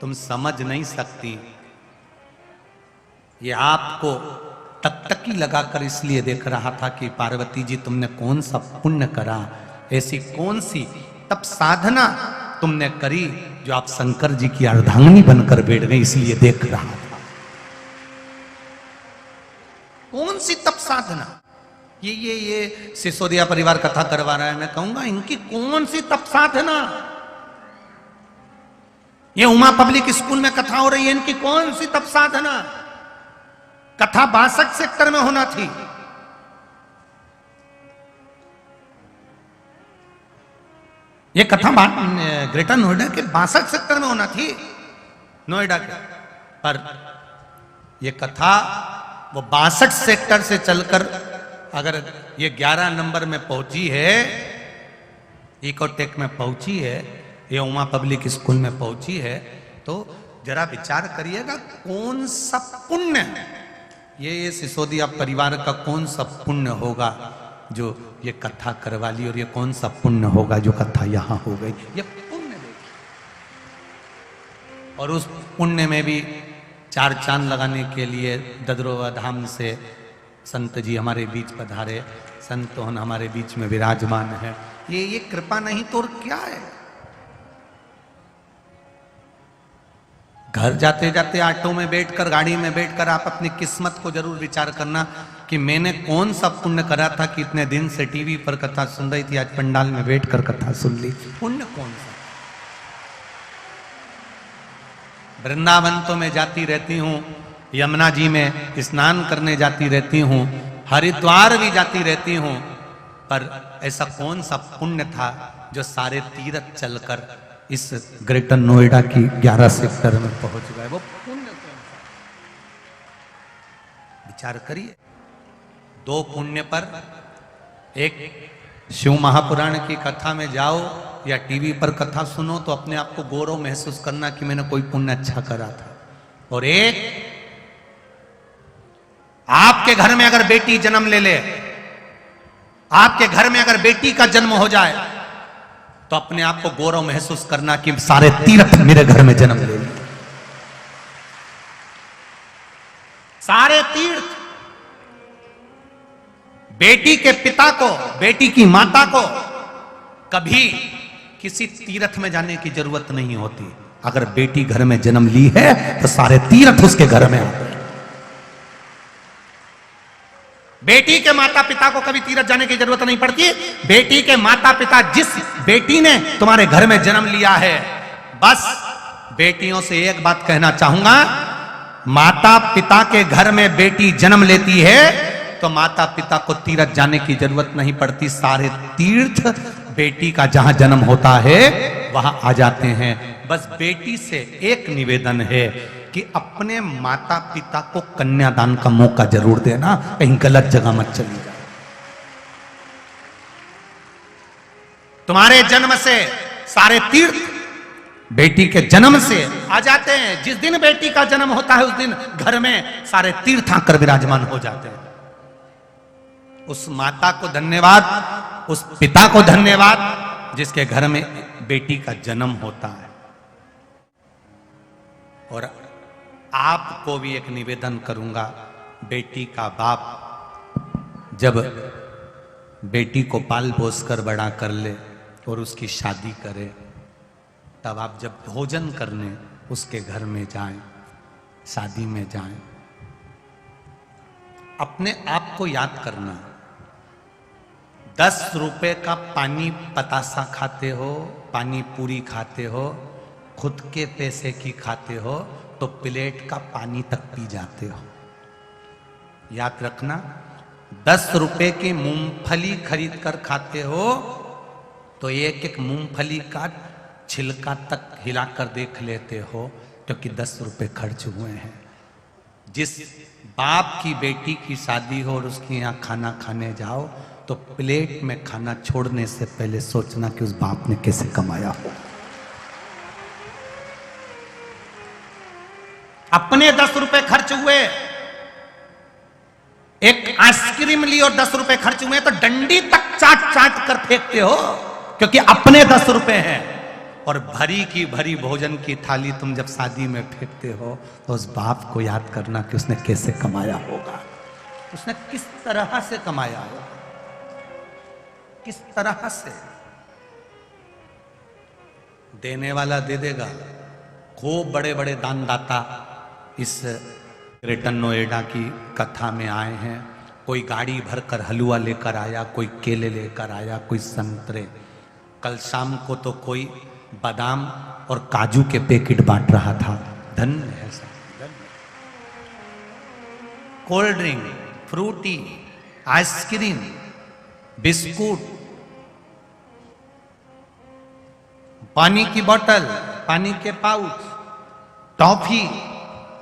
तुम समझ नहीं सकती, ये आपको टकटकी लगाकर इसलिए देख रहा था कि पार्वती जी तुमने कौन सा पुण्य करा, ऐसी कौन सी तप साधना तुमने करी जो आप शंकर जी की अर्धांगिनी बनकर बैठ गई, इसलिए देख रहा था। कौन सी तप साधना? ये सिसोदिया परिवार कथा करवा रहा है, मैं कहूंगा इनकी कौन सी तप साधना? ये उमा पब्लिक स्कूल में कथा हो रही है, इनकी कौन सी तप साधना? कथा 62 सेक्टर में होना थी। ये कथा ग्रेटर नोएडा के 62 सेक्टर में होना थी, नोएडा के, पर ये कथा वो 62 सेक्टर से चलकर अगर ये 11 नंबर में पहुंची है, इकोटेक में पहुंची है, ये उमा पब्लिक स्कूल में पहुंची है, तो जरा विचार करिएगा कौन सा पुण्य, ये सिसोदिया परिवार का कौन सा पुण्य होगा जो ये कथा करवा ली, और ये कौन सा पुण्य होगा जो कथा यहां हो गई। ये पुण्य देखिए, और उस पुण्य में भी 4 चांद लगाने के लिए ददरोवा धाम से संत जी हमारे बीच पधारे, संत हमारे बीच में विराजमान है। ये कृपा नहीं तो और क्या है? घर जाते जाते ऑटो में बैठकर, गाड़ी में बैठकर आप अपनी किस्मत को जरूर विचार करना कि मैंने कौन सा पुण्य करा था कि इतने दिन से टीवी पर कथा सुन रही थी, आज पंडाल में बैठकर कथा सुन ली। पुण्य कौन सा? वृंदावन तो मैं जाती रहती हूँ, यमुना जी में स्नान करने जाती रहती हूँ, हरिद्वार भी जाती रहती हूँ, पर ऐसा कौन सा पुण्य था जो सारे तीर्थ चलकर इस ग्रेटर नोएडा की 11 सेक्टर में पहुंच गए? वो पुण्य कौन सा? विचार करिए। 2 पुण्य पर, एक शिव महापुराण की कथा में जाओ या टीवी पर कथा सुनो तो अपने आप को गौरव महसूस करना कि मैंने कोई पुण्य अच्छा करा था, और एक आपके घर में अगर बेटी जन्म ले ले, आपके घर में अगर बेटी का जन्म हो जाए तो अपने आप को गौरव महसूस करना कि सारे तीर्थ मेरे घर में जन्म ले लिए। सारे तीर्थ, बेटी के पिता को, बेटी की माता को कभी किसी तीर्थ में जाने की जरूरत नहीं होती। अगर बेटी घर में जन्म ली है तो सारे तीर्थ उसके घर में आते हैं। बेटी के माता पिता को कभी तीर्थ जाने की जरूरत नहीं पड़ती। बेटी के माता पिता, जिस बेटी ने तुम्हारे घर में जन्म लिया है, बस बेटियों से एक बात कहना चाहूंगा, माता पिता के घर में बेटी जन्म लेती है तो माता पिता को तीर्थ जाने की जरूरत नहीं पड़ती। सारे तीर्थ बेटी का जहां जन्म होता है वहां आ जाते हैं। बस बेटी से एक निवेदन है कि अपने माता पिता को कन्यादान का मौका जरूर देना, कहीं गलत जगह मत चली जाए। तुम्हारे जन्म से सारे तीर्थ बेटी के जन्म से आ जाते हैं। जिस दिन बेटी का जन्म होता है उस दिन घर में सारे तीर्थ आकर विराजमान हो जाते हैं। उस माता को धन्यवाद, उस पिता को धन्यवाद जिसके घर में बेटी का जन्म होता है। और आपको भी एक निवेदन करूंगा, बेटी का बाप जब बेटी को पाल पोस कर बड़ा कर ले और उसकी शादी करे, तब आप जब भोजन करने उसके घर में जाएं, शादी में जाएं, अपने आप को याद करना। 10 रुपए का पानी पतासा खाते हो, पानी पूरी खाते हो, खुद के पैसे की खाते हो, तो प्लेट का पानी तक पी जाते हो। याद रखना, 10 रुपए की मूंगफली खरीद कर खाते हो तो एक एक मूंगफली का छिलका तक हिलाकर देख लेते हो, क्योंकि 10 रुपए खर्च हुए हैं। जिस बाप की बेटी की शादी हो और उसके यहाँ खाना खाने जाओ तो प्लेट में खाना छोड़ने से पहले सोचना कि उस बाप ने कैसे कमाया हो। अपने 10 रुपए खर्च हुए, एक आइसक्रीम ली और 10 रुपए खर्च हुए तो डंडी तक चाट चाट कर फेंकते हो, क्योंकि अपने 10 रुपए हैं। और भरी की भरी भोजन की थाली तुम जब शादी में फेंकते हो तो उस बाप को याद करना कि उसने कैसे कमाया होगा, उसने किस तरह से कमाया होगा, किस तरह से। देने वाला दे देगा। खूब बड़े बड़े दानदाता इस ग्रेटर नोएडा की कथा में आए हैं। कोई गाड़ी भरकर हलवा लेकर आया, कोई केले लेकर आया, कोई संतरे। कल शाम को तो कोई बादाम और काजू के पैकेट बांट रहा था। धन्य है सब। Cold drink, Frooti, ice cream, biscuit, पानी की बोतल, पानी के पाउच, टॉफी,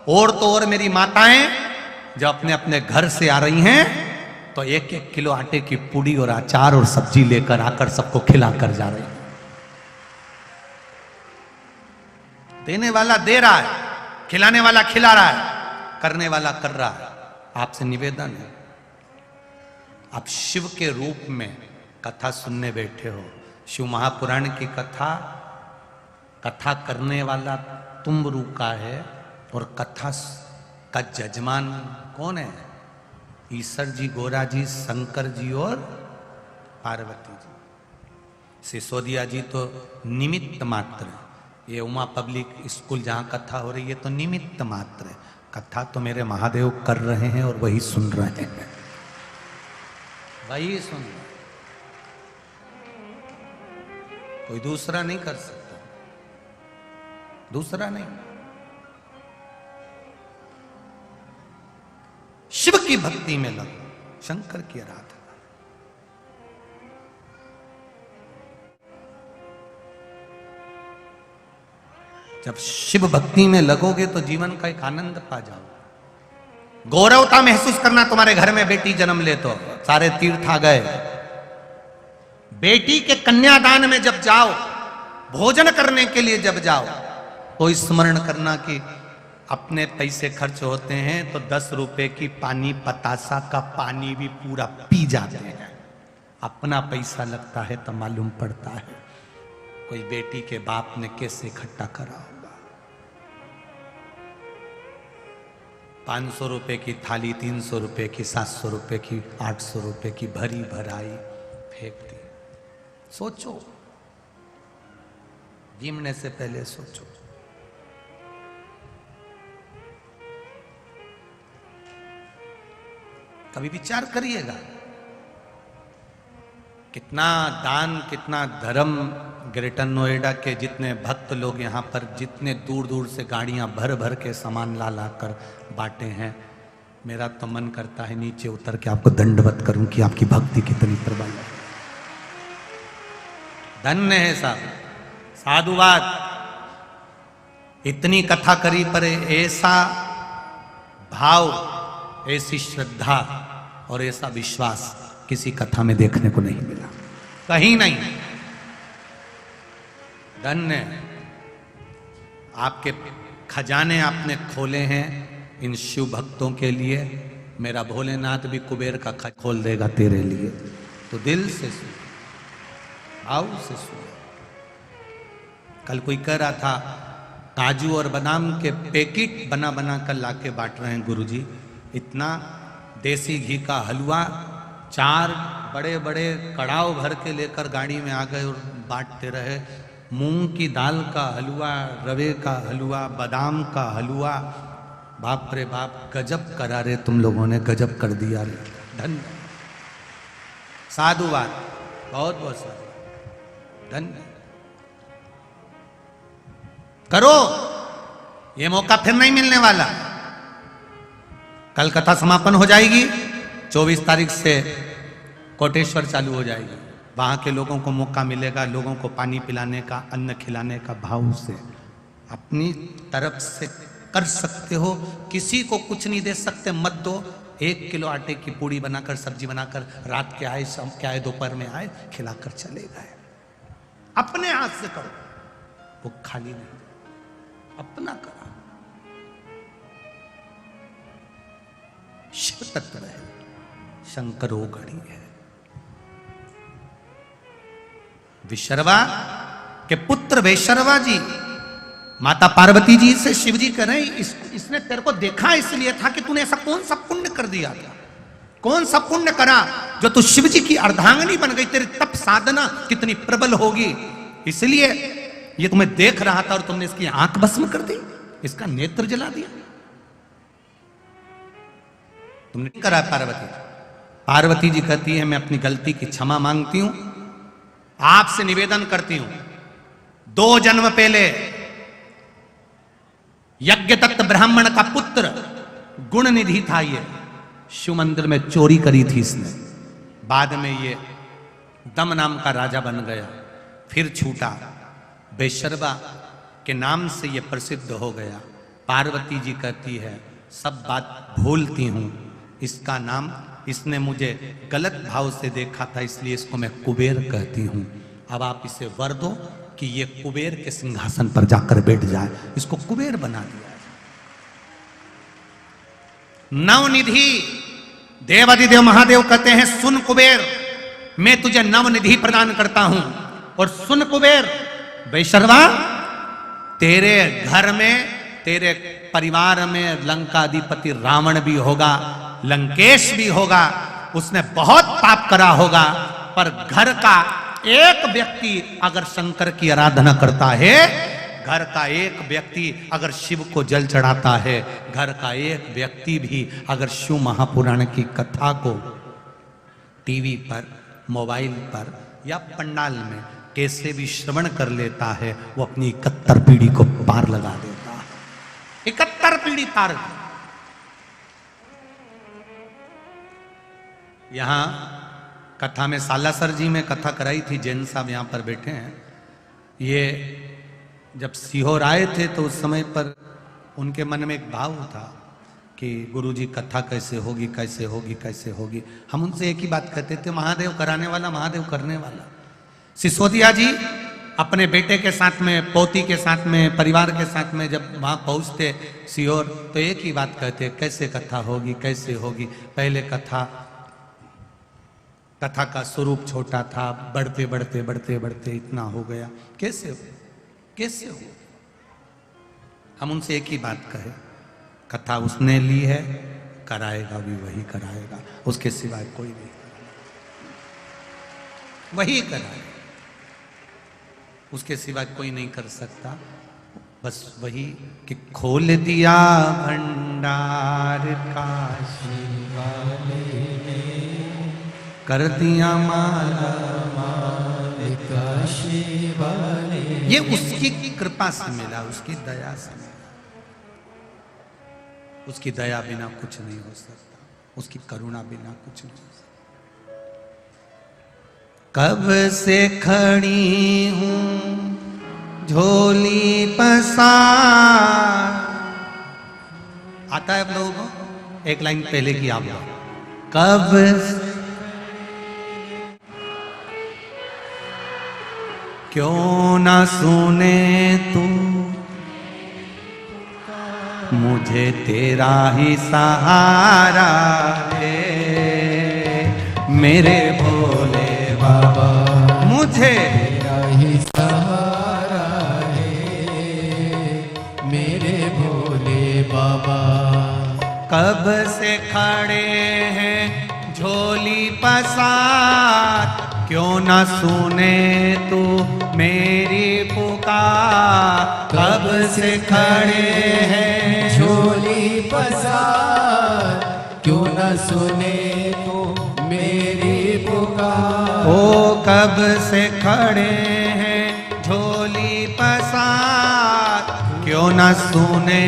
और तो और मेरी माताएं जब अपने अपने घर से आ रही हैं तो 1-1 किलो आटे की पूड़ी और अचार और सब्जी लेकर आकर सबको खिला कर जा रही हैं। देने वाला दे रहा है, खिलाने वाला खिला रहा है, करने वाला कर रहा है। आपसे निवेदन है, आप शिव के रूप में कथा सुनने बैठे हो। शिव महापुराण की कथा करने वाला तुम्बरू का है और कथा का जजमान कौन है? ईश्वर जी, गोरा जी, शंकर जी और पार्वती जी। सिसोदिया जी तो निमित्त मात्र है। ये उमा पब्लिक स्कूल जहां कथा हो रही है तो निमित्त मात्र है। कथा तो मेरे महादेव कर रहे हैं और वही सुन रहे हैं, वही सुन रहे। कोई दूसरा नहीं कर सकता, दूसरा नहीं। शिव की भक्ति में लगो, शंकर की आराधना। जब शिव भक्ति में लगोगे तो जीवन का एक आनंद पा जाओ। गौरवता महसूस करना। तुम्हारे घर में बेटी जन्म ले तो सारे तीर्थ आ गए। बेटी के कन्यादान में जब जाओ, भोजन करने के लिए जब जाओ, तो स्मरण करना कि अपने पैसे खर्च होते हैं तो 10 रुपए की पानी पतासा का पानी भी पूरा पी जाते हैं। अपना पैसा लगता है तो मालूम पड़ता है कोई बेटी के बाप ने कैसे इकट्ठा करा होगा। 500 रुपए की थाली, 300 रुपए की, 700 रुपए की, 800 रुपए की भरी भराई फेंक दी। सोचो, गिनने से पहले सोचो। कभी विचार करिएगा कितना दान, कितना धर्म। ग्रेटर नोएडा के जितने भक्त लोग यहाँ पर जितने दूर दूर से गाड़ियाँ भर भर के सामान ला ला कर बांटे हैं। मेरा तो मन करता है नीचे उतर के आपको दंडवत करूं कि आपकी भक्ति कितनी प्रबल है। धन्य है साहब, साधुवाद। इतनी कथा करी पर ऐसा भाव, ऐसी श्रद्धा और ऐसा विश्वास किसी कथा में देखने को नहीं मिला, कहीं नहीं। धन्य, आपके खजाने आपने खोले हैं इन शिव भक्तों के लिए। मेरा भोलेनाथ भी कुबेर का खोल देगा तेरे लिए। तो दिल से सुन, भाव से सुन। कल कोई कह रहा था काजू और बादाम के पैकेट बना बना कर लाके बांट रहे हैं गुरुजी। इतना देसी घी का हलवा 4 बड़े बड़े कड़ाव भर के लेकर गाड़ी में आ गए और बांटते रहे। मूंग की दाल का हलवा, रवे का हलवा, बादाम का हलवा, बाप रे बाप, गजब करा रे तुम लोगों ने, गजब कर दिया रे। धन्य साधुवाद, बहुत बहुत साधुवाद, धन्य। करो, ये मौका फिर नहीं मिलने वाला। कल कथा समापन हो जाएगी, 24 तारीख से कोटेश्वर चालू हो जाएगी। वहां के लोगों को मौका मिलेगा, लोगों को पानी पिलाने का, अन्न खिलाने का भाव से अपनी तरफ से कर सकते हो। किसी को कुछ नहीं दे सकते, मत दो। 1 किलो आटे की पूड़ी बनाकर, सब्जी बनाकर, रात के आए, शाम के आए, दोपहर में आए, खिलाकर चले गए। अपने हाथ से करो, वो खाली नहीं, अपना करा। शिव तत्व है, शंकरो गणी है। विशर्वा के पुत्र वैशर्वा जी माता पार्वती जी से शिव जी कह रहे हैं, इसने तेरे को देखा इसलिए था कि तूने ऐसा कौन सा पुण्य कर दिया था, कौन सा पुण्य करा जो तू शिव जी की अर्धांगिनी बन गई। तेरी तप साधना कितनी प्रबल होगी, इसलिए ये तुम्हें देख रहा था और तुमने इसकी आंख भस्म कर दी, इसका नेत्र जला दिया। तुमने नहीं करा। पार्वती जी कहती है, मैं अपनी गलती की क्षमा मांगती हूं, आपसे निवेदन करती हूं। 2 जन्म पहले यज्ञदत्त ब्राह्मण का पुत्र गुण निधि था, ये शिव मंदिर में चोरी करी थी इसने। बाद में ये दम नाम का राजा बन गया, फिर छूटा, वैशर्वा के नाम से ये प्रसिद्ध हो गया। पार्वती जी कहती है, सब बात भूलती हूं, इसका नाम, इसने मुझे गलत भाव से देखा था, इसलिए इसको मैं कुबेर कहती हूं। अब आप इसे वर दो कि ये कुबेर के सिंहासन पर जाकर बैठ जाए। इसको कुबेर बना दिया। नवनिधि, देवादिदेव महादेव कहते हैं, सुन कुबेर, मैं तुझे नवनिधि प्रदान करता हूं। और सुन कुबेर, वैशर्वा, तेरे घर में, तेरे परिवार में लंकाधिपति रावण भी होगा, लंकेश भी होगा, उसने बहुत पाप करा होगा, पर घर का एक व्यक्ति अगर शंकर की आराधना करता है, घर का एक व्यक्ति अगर शिव को जल चढ़ाता है, घर का एक व्यक्ति भी अगर शिव महापुराण की कथा को टीवी पर, मोबाइल पर या पंडाल में कैसे भी श्रवण कर लेता है, वो अपनी 71 पीढ़ी को पार लगा देता है। 71 पीढ़ी पार। यहां कथा में सालासर जी में कथा कराई थी, जैन साहब यहां पर बैठे हैं। ये जब सीहोर आए थे तो उस समय पर उनके मन में एक भाव था कि गुरुजी कथा कैसे होगी, कैसे होगी, कैसे होगी। हम उनसे एक ही बात कहते थे, महादेव कराने वाला, महादेव करने वाला। सिसोदिया जी अपने बेटे के साथ में, पोती के साथ में, परिवार के साथ में जब वहां पहुंचते सीहोर, तो एक ही बात कहते, कैसे कथा होगी, कैसे होगी। पहले कथा का स्वरूप छोटा था, बढ़ते बढ़ते बढ़ते बढ़ते इतना हो गया, कैसे हो। हम उनसे एक ही बात कहे, कथा उसने ली है, कराएगा भी वही कराएगा, उसके सिवाय कोई नहीं, वही कराएगा, उसके सिवाय कोई नहीं कर सकता। बस वही कि खोल दिया भंडार काशी वाले, कर दिया माला माल काशी वाले। ये उसकी कृपा से मिला, उसकी दया से मिला। उसकी दया बिना कुछ नहीं हो सकता, उसकी करुणा बिना कुछ नहीं हो सकता। कब से खड़ी हूं झोली पसार, आता है आप लोगों को? एक लाइन पहले की आप लोग, कब क्यों ना सुने तू मुझे, तेरा ही सहारा है मेरे भोले बाबा, मुझे तेरा ही सहारा है मेरे भोले बाबा। कब से खड़े हैं झोली पसार, क्यों न सुने तू मेरी पुकार। कब से खड़े हैं झोली पसार, क्यों न सुने तू मेरी पुकार। ओ कब से खड़े हैं झोली पसार, क्यों न सुने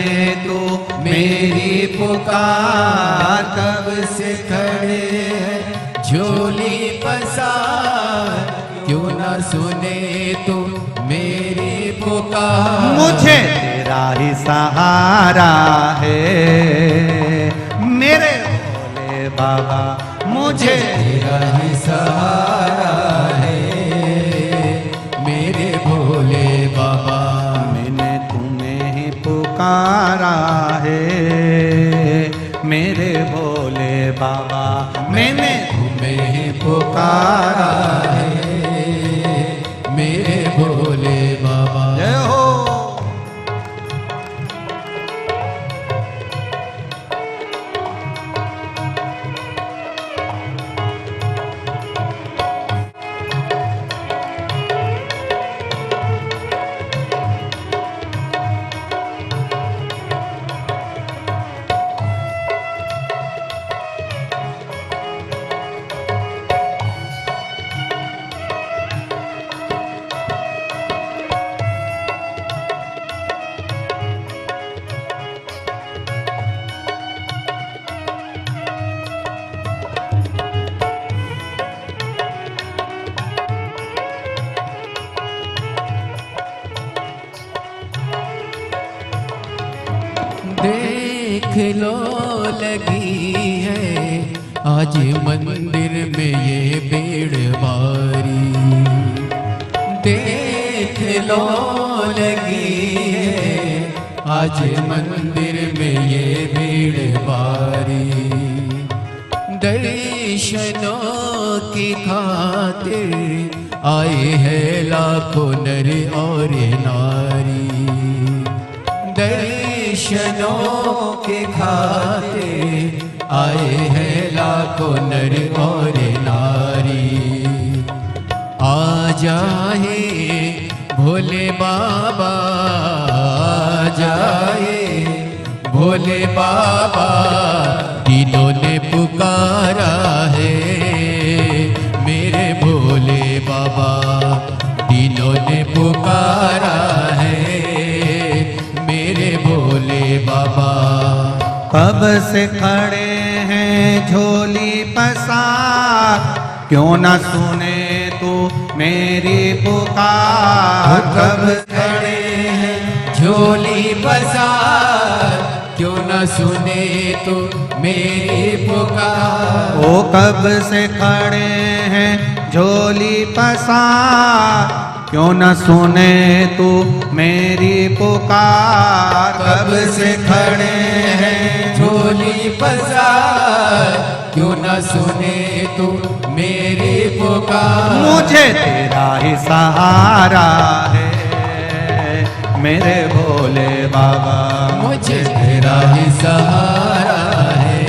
तू मेरी पुकार। कब से खड़े हैं झोली पसार, क्यों न सुने तू मेरी पुकार। मुझे तेरा ही सहारा है मेरे भोले बाबा, मुझे तेरा ही सहारा है मेरे भोले बाबा। मैंने तुम्हें ही पुकारा है मेरे भोले बाबा, मैंने तुम्हें ही पुकारा है मेरे भोले बाबा। जय हो। देख लो लगी है आज मंदिर में ये भीड़ भारी। देख लो लगी है आज मंदिर में ये भीड़ भारी। दर्शनों की खातिर आए हैं लाखों नर और नारी। दर्शनों के खातिर आए हैं लाखों नर और नारी। आ जाए भोले बाबा, आ जाए भोले बाबा। तीनों ने पुकारा है मेरे भोले बाबा, तीनों ने पुकारा है मेरे भोले बाबा। कब से खड़े हैं झोली पसार, क्यों न सुने तू मेरी पुकार। कब खड़े हैं झोली पसार, क्यों न सुने तू मेरी पुकार। ओ कब से खड़े हैं झोली पसार, क्यों न सुने तू मेरी पुकार। कब से खड़े हैं झोली पसार, क्यों न सुने तू मेरी पुकार। मुझे तेरा ही सहारा है मेरे भोले बाबा, मुझे तेरा ही सहारा है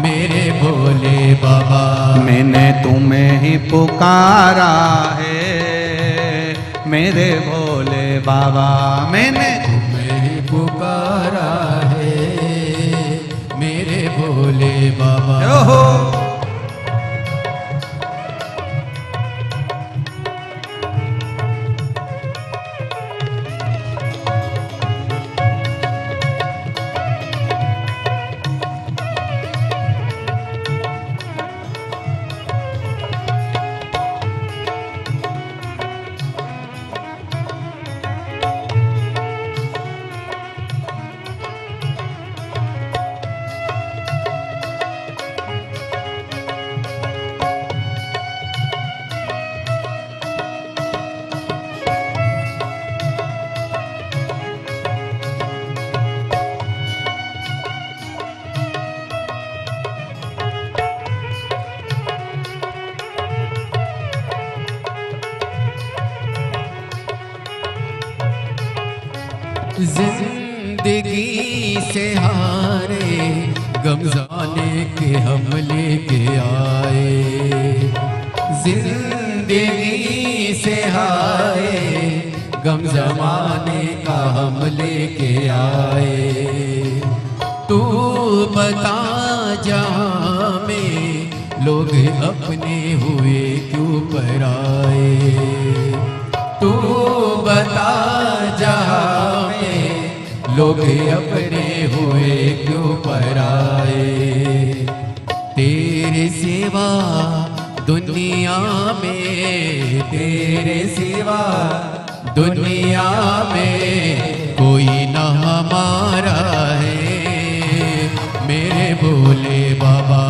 मेरे भोले बाबा। मैंने तुम्हें ही पुकारा है मेरे भोले बाबा, मैंने तुम्हें ही पुकारा है मेरे भोले बाबा। ओहो। जिंदगी से हारे गमजाने के हम लेके आए। जिंदगी से हाय गम जमाने का हम लेके आए। तू बता जहाँ में लोग अपने हुए क्यों पराए। तू बता जहाँ में लोग अपने हुए क्यों पराए। तेरे सिवा दुनिया में, तेरे सिवा दुनिया में कोई न हमारा है। मेरे भोले बाबा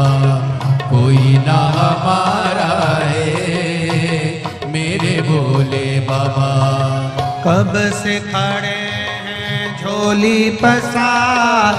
कोई ना हमारा है। मेरे भोले बाबा कब से खड़े हैं झोली पसार,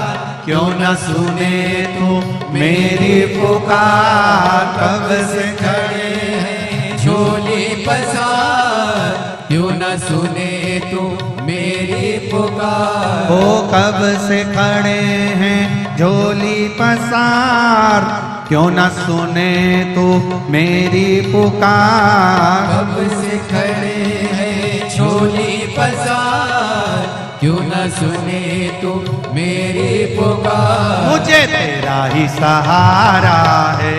क्यों न सुने तू मेरी पुकार। कब से खड़े हैं झोली पसार, क्यों न सुने तू मेरी पुकार। ओ कब से खड़े हैं झोली पसार, क्यों न सुने तू मेरी पुकार। कब से खड़े हैं झोली पसार, क्यों न सुने तू मेरी पुकार। मुझे तेरा ही सहारा है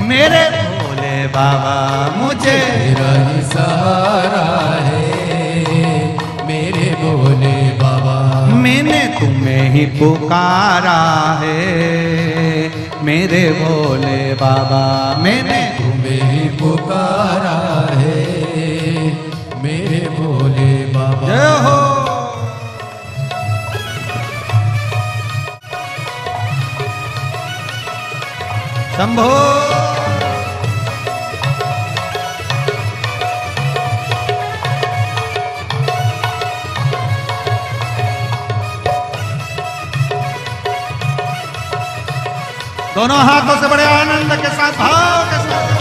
मेरे भोले बाबा, मुझे तेरा ही सहारा है मेरे भोले बाबा। मैंने तुम्हें ही पुकारा है मेरे भोले बाबा। मैंने तुम्हें ही पुकारा है मेरे भोले बाबा। जय हो। शंभो। दोनों हाथों से बड़े आनंद के साथ, भाव के साथ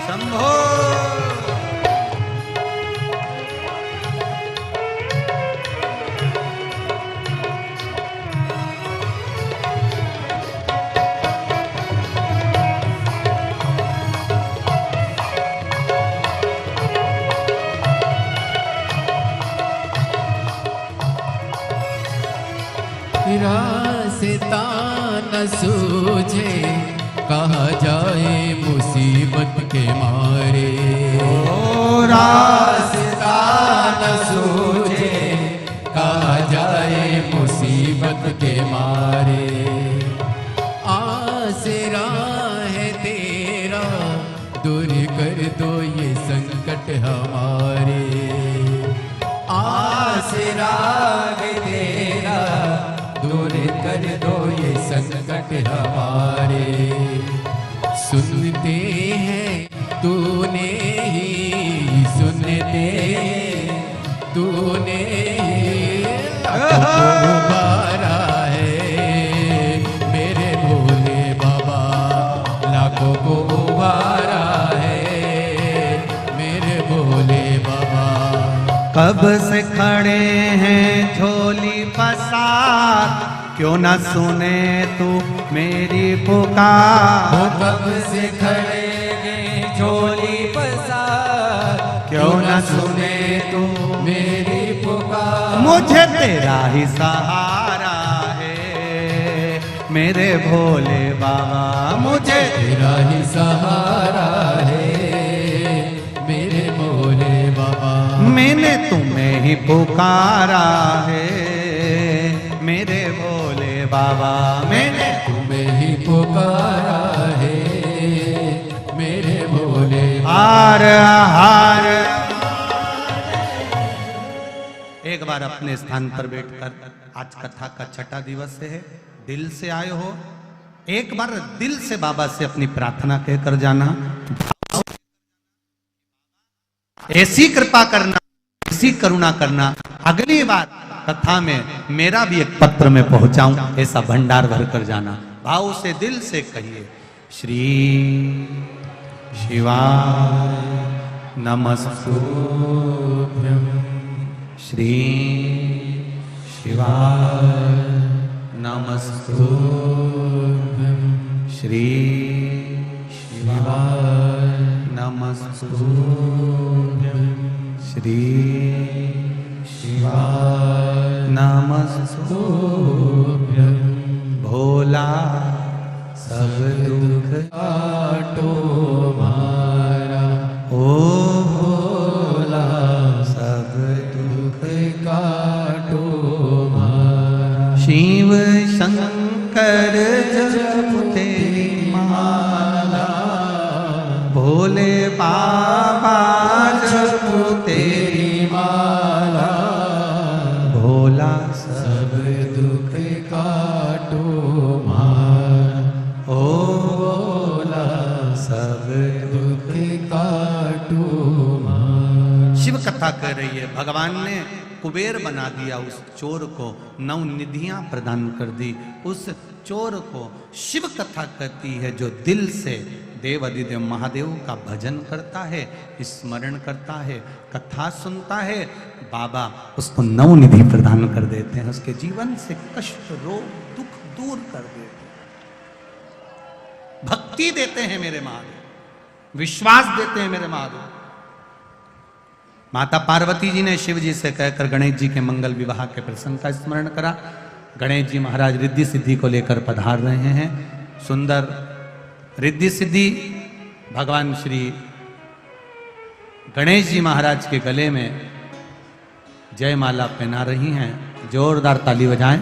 शंभो। रास्ता न सूझे कहाँ जाए मुसीबत के मारे। ओ रास्ता न सूझे कहाँ जाए मुसीबत के मारे। आसरा है तेरा दूर कर दो ये संकट हमारे। आसरा है तेरा दूर कर दो ये संकट हमारे। सुनते हैं तूने ही सुनते, तूने ही उबारा है मेरे भोले बाबा। लाखों को उबारा है मेरे भोले बाबा। कब से खड़े हैं झोली पसार, क्यों न सुने तू मेरी पुकार। कब से खड़े हैं झोली पसार, क्यों न सुने तू मेरी पुकार। मुझे तेरा ही सहारा है मेरे भोले बाबा। मुझे तेरा ही सहारा है मेरे भोले बाबा। मैंने तुम्हें ही पुकारा है मेरे भोले बाबा। मैंने तुम्हें ही पुकारा है मेरे भोले हार हार। एक बार अपने स्थान पर बैठकर, आज कथा का छठा दिवस है, दिल से आए हो एक बार दिल से बाबा से अपनी प्रार्थना कहकर जाना, ऐसी कृपा करना, ऐसी करुणा करना, अगली बार कथा में मेरा भी एक पत्र में पहुंचाऊं, ऐसा भंडार भर कर जाना। भाव से दिल से कहिए, श्री शिवाय नमस्तुभ्यं, श्री शिवाय नमस्तुभ्यं, श्री शिवाय नमस्तुभ्यं, श्री शिवाय नमस्तुभ्यं। भोला सब दुख काटो मारा, ओ भोला सब दुख काटो मारा। शिव शंकर जप तेरी माला, भोले बाबा जप तेरी माला। भोला सब दुख काटो मारा, ओ भोला सब दुख काटो मारा। शिव कथा कर रही है, भगवान ने कुबेर बना दिया उस चोर को, 9 निधियां प्रदान कर दी उस चोर को। शिव कथा कहती है जो दिल से देव अधिदेव महादेव का भजन करता है, स्मरण करता है, कथा सुनता है, बाबा उसको 9 निधि प्रदान कर देते हैं, उसके जीवन से कष्ट रोग दुख दूर कर देते हैं, भक्ति देते हैं मेरे महादेव, विश्वास देते हैं मेरे महादेव। माता पार्वती जी ने शिव जी से कहकर गणेश जी के मंगल विवाह के प्रसंग का स्मरण करा। गणेश जी महाराज रिद्धि सिद्धि को लेकर पधार रहे हैं। सुंदर रिद्धि सिद्धि भगवान श्री गणेश जी महाराज के गले में जयमाला पहना रही हैं। जोरदार ताली बजाएं।